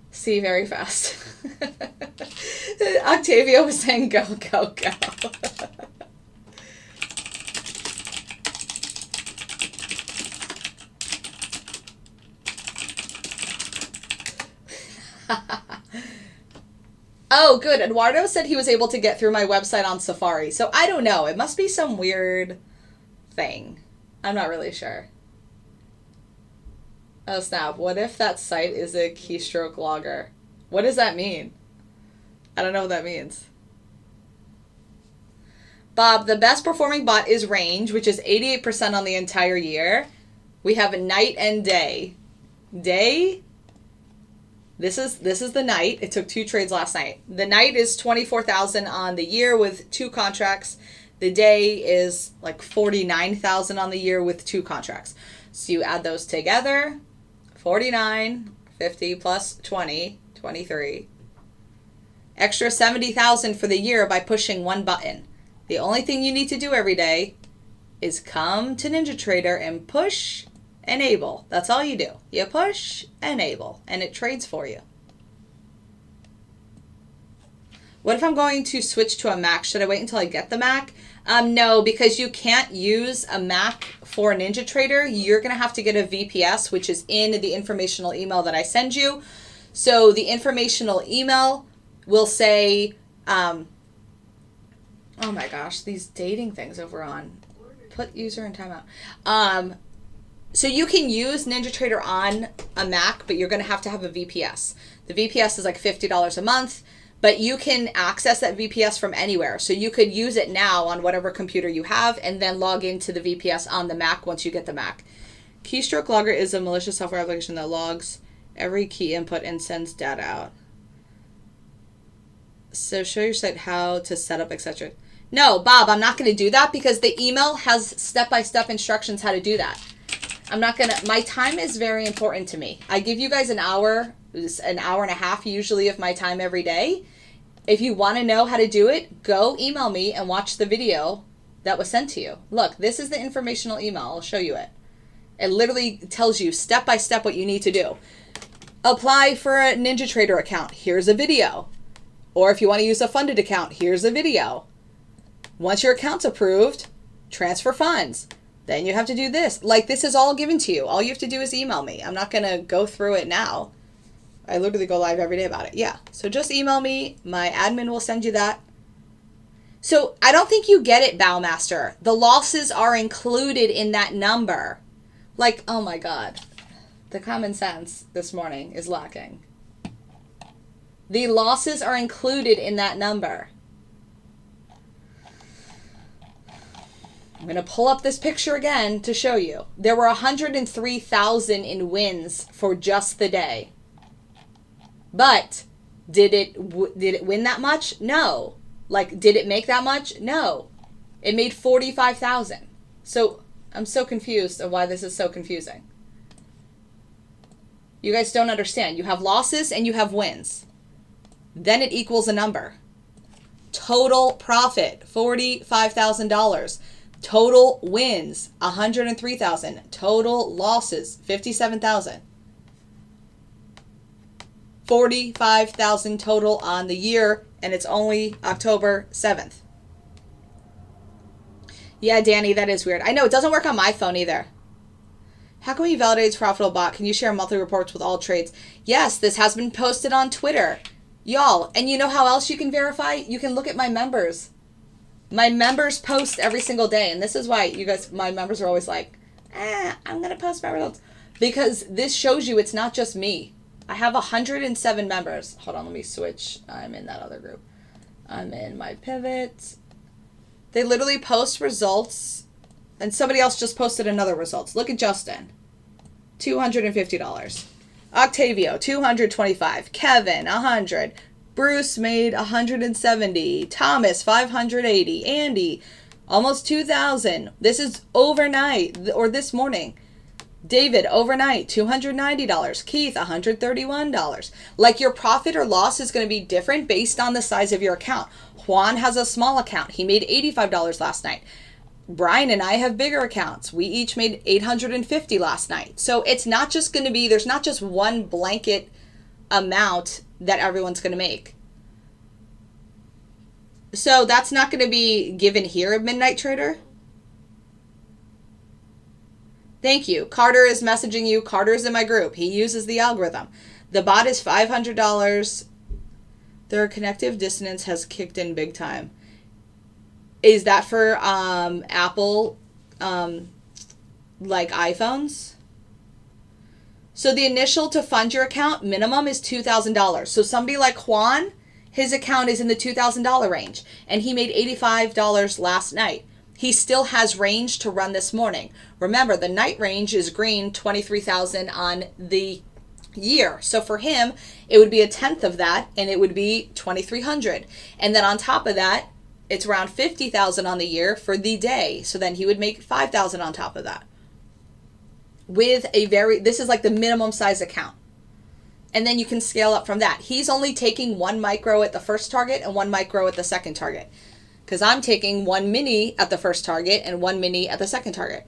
[SPEAKER 1] See very fast. Octavia was saying go, go, go. Oh, good. Eduardo said he was able to get through my website on Safari. So I don't know. It must be some weird thing. I'm not really sure. Oh, snap. What if that site is a keystroke logger? What does that mean? I don't know what that means. Bob, the best performing bot is range, which is 88% on the entire year. We have a night and day. Day? This is the night. It took 2 trades last night. The night is 24,000 on the year with 2 contracts. The day is like 49,000 on the year with 2 contracts. So you add those together, 49, 50 plus 20, 23. Extra 70,000 for the year by pushing 1 button. The only thing you need to do every day is come to NinjaTrader and push enable. That's all you do. You push enable and it trades for you. What if I'm going to switch to a Mac? Should I wait until I get the Mac? No, because you can't use a Mac for NinjaTrader. You're going to have to get a VPS, which is in the informational email that I send you. So the informational email will say, oh my gosh, these dating things over on put user in timeout. So you can use NinjaTrader on a Mac, but you're going to have a VPS. The VPS is like $50 a month, but you can access that VPS from anywhere. So you could use it now on whatever computer you have and then log into the VPS on the Mac once you get the Mac. Keystroke Logger is a malicious software application that logs every key input and sends data out. So show your site how to set up, etc. No, Bob, I'm not going to do that because the email has step-by-step instructions how to do that. I'm not going to, my time is very important to me. I give you guys an hour and a half usually of my time every day. If you want to know how to do it, go email me and watch the video that was sent to you. Look, this is the informational email. I'll show you it. It literally tells you step by step what you need to do. Apply for a NinjaTrader account. Here's a video. Or if you want to use a funded account, here's a video. Once your account's approved, transfer funds. Then you have to do this. Like, this is all given to you. All you have to do is email me. I'm not going to go through it now. I literally go live every day about it. Yeah. So just email me. My admin will send you that. So I don't think you get it, Bowmaster. The losses are included in that number. Like, oh my God. The common sense this morning is lacking. The losses are included in that number. I'm going to pull up this picture again to show you. There were 103,000 in wins for just the day. But did it win that much? No. Like, did it make that much? No. It made 45,000. So I'm so confused of why this is so confusing. You guys don't understand. You have losses and you have wins. Then it equals a number. Total profit, $45,000. Total wins, 103,000. Total losses, 57,000. 45,000 total on the year, and it's only October 7th. Yeah, Danny, that is weird. I know, it doesn't work on my phone either. How can we validate it's profitable bot? Can you share monthly reports with all trades? Yes, this has been posted on Twitter. Y'all, and you know how else you can verify? You can look at my members. My members post every single day, and this is why you guys, my members are always like, I'm going to post my results. Because this shows you it's not just me. I have 107 members. Hold on, let me switch. I'm in that other group. I'm in my pivot. They literally post results, and somebody else just posted another results. Look at Justin. $250. Octavio, $225. Kevin, $100. Bruce made $170. Thomas, $580. Andy, almost $2,000. This is overnight, or this morning. David, overnight, $290. Keith, $131. Like, your profit or loss is going to be different based on the size of your account. Juan has a small account. He made $85 last night. Brian and I have bigger accounts. We each made $850 last night. So it's not just going to be, there's not just one blanket amount that everyone's going to make. So that's not going to be given here at Midnight Trader. Thank you. Carter is messaging you. Carter's in my group. He uses the algorithm. The bot is $500. Their connective dissonance has kicked in big time. Is that for Apple, like iPhones? So the initial to fund your account minimum is $2,000. So somebody like Juan, his account is in the $2,000 range, and he made $85 last night. He still has range to run this morning. Remember, the night range is green, 23,000 on the year. So for him, it would be a tenth of that, and it would be 2,300. And then on top of that, it's around 50,000 on the year for the day. So then he would make 5,000 on top of that. With a this is like the minimum size account. And then you can scale up from that. He's only taking 1 micro at the first target and 1 micro at the second target. Because I'm taking 1 mini at the first target and 1 mini at the second target.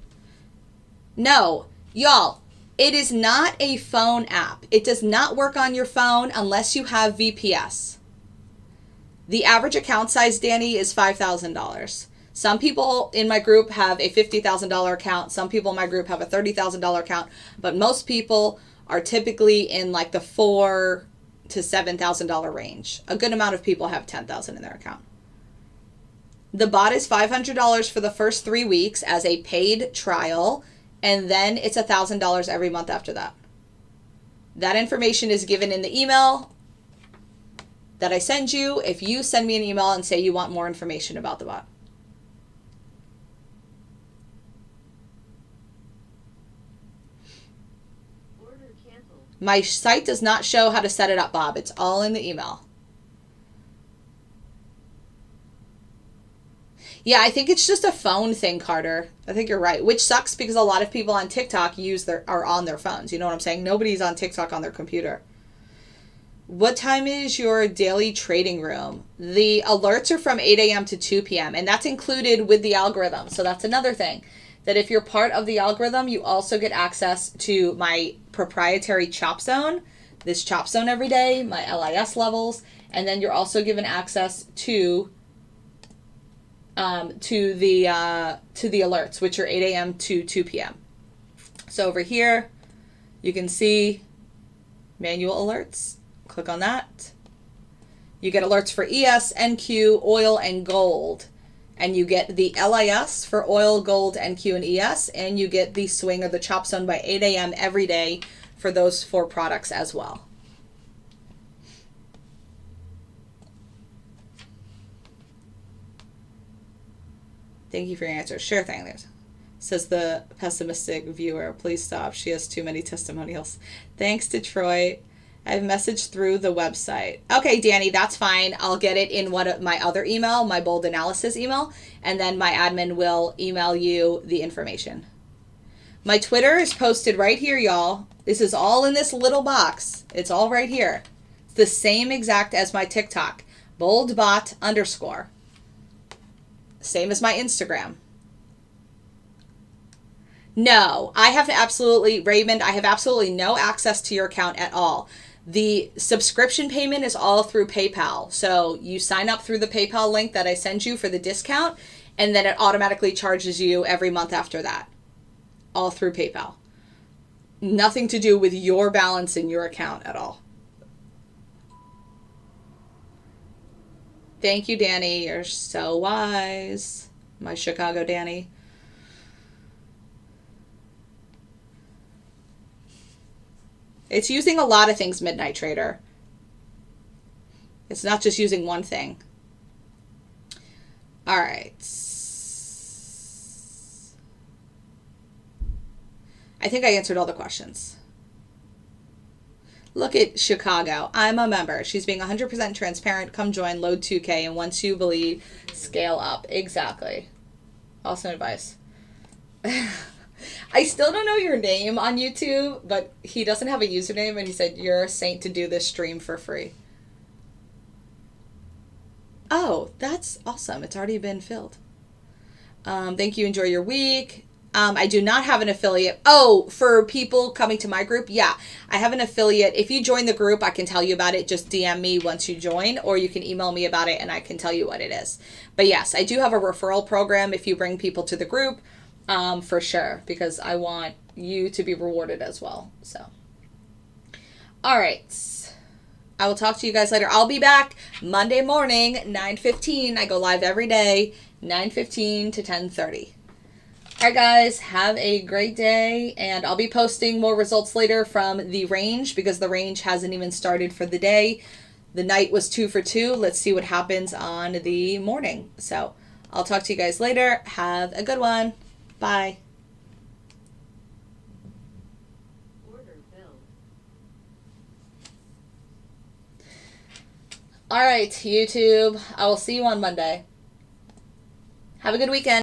[SPEAKER 1] No, y'all, it is not a phone app. It does not work on your phone unless you have VPS. The average account size, Danny, is $5,000. Some people in my group have a $50,000 account. Some people in my group have a $30,000 account. But most people are typically in like the $4,000 to $7,000 range. A good amount of people have $10,000 in their account. The bot is $500 for the first 3 weeks as a paid trial, and then it's $1,000 every month after that. That information is given in the email that I send you if you send me an email and say you want more information about the bot.
[SPEAKER 2] Order canceled.
[SPEAKER 1] My site does not show how to set it up, Bob. It's all in the email. Yeah, I think it's just a phone thing, Carter. I think you're right, which sucks because a lot of people on TikTok are on their phones. You know what I'm saying? Nobody's on TikTok on their computer. What time is your daily trading room? The alerts are from 8 a.m. to 2 p.m. and that's included with the algorithm. So that's another thing. That if you're part of the algorithm, you also get access to my proprietary chop zone, this chop zone every day, my LIS levels, and then you're also given access to the alerts, which are 8 a.m. to 2 p.m. So over here, you can see manual alerts. Click on that. You get alerts for ES, NQ, oil, and gold. And you get the LIS for oil, gold, NQ, and ES. And you get the swing or the chop zone by 8 a.m. every day for those 4 products as well. Thank you for your answer. Sure thing. Says the pessimistic viewer. Please stop. She has too many testimonials. Thanks, Detroit. I've messaged through the website. Okay, Danny, that's fine. I'll get it in my other email, my bold analysis email, and then my admin will email you the information. My Twitter is posted right here, y'all. This is all in this little box. It's all right here. It's the same exact as my TikTok. boldbot_. Same as my Instagram. No, I have absolutely, Raymond, I have absolutely no access to your account at all. The subscription payment is all through PayPal. So you sign up through the PayPal link that I send you for the discount, and then it automatically charges you every month after that. All through PayPal. Nothing to do with your balance in your account at all. Thank you, Danny. You're so wise. My Chicago Danny. It's using a lot of things, Midnight Trader. It's not just using one thing. All right. I think I answered all the questions. Look at Chicago. I'm a member. She's being 100% transparent. Come join, load 2K, and once you believe, scale up. Exactly. Awesome advice. I still don't know your name on YouTube, but he doesn't have a username, and he said, you're a saint to do this stream for free. Oh, that's awesome. It's already been filled. Thank you. Enjoy your week. I do not have an affiliate. Oh, for people coming to my group, yeah, I have an affiliate. If you join the group, I can tell you about it. Just DM me once you join, or you can email me about it, and I can tell you what it is. But yes, I do have a referral program if you bring people to the group. For sure, because I want you to be rewarded as well. So, all right. I will talk to you guys later. I'll be back Monday morning, 9:15. I go live every day, 9:15 to 10:30. All right, guys, have a great day, and I'll be posting more results later from the range because the range hasn't even started for the day. The night was 2 for 2. Let's see what happens on the morning. So, I'll talk to you guys later. Have a good one. Bye.
[SPEAKER 2] Order filled.
[SPEAKER 1] All right, YouTube. I will see you on Monday. Have a good weekend.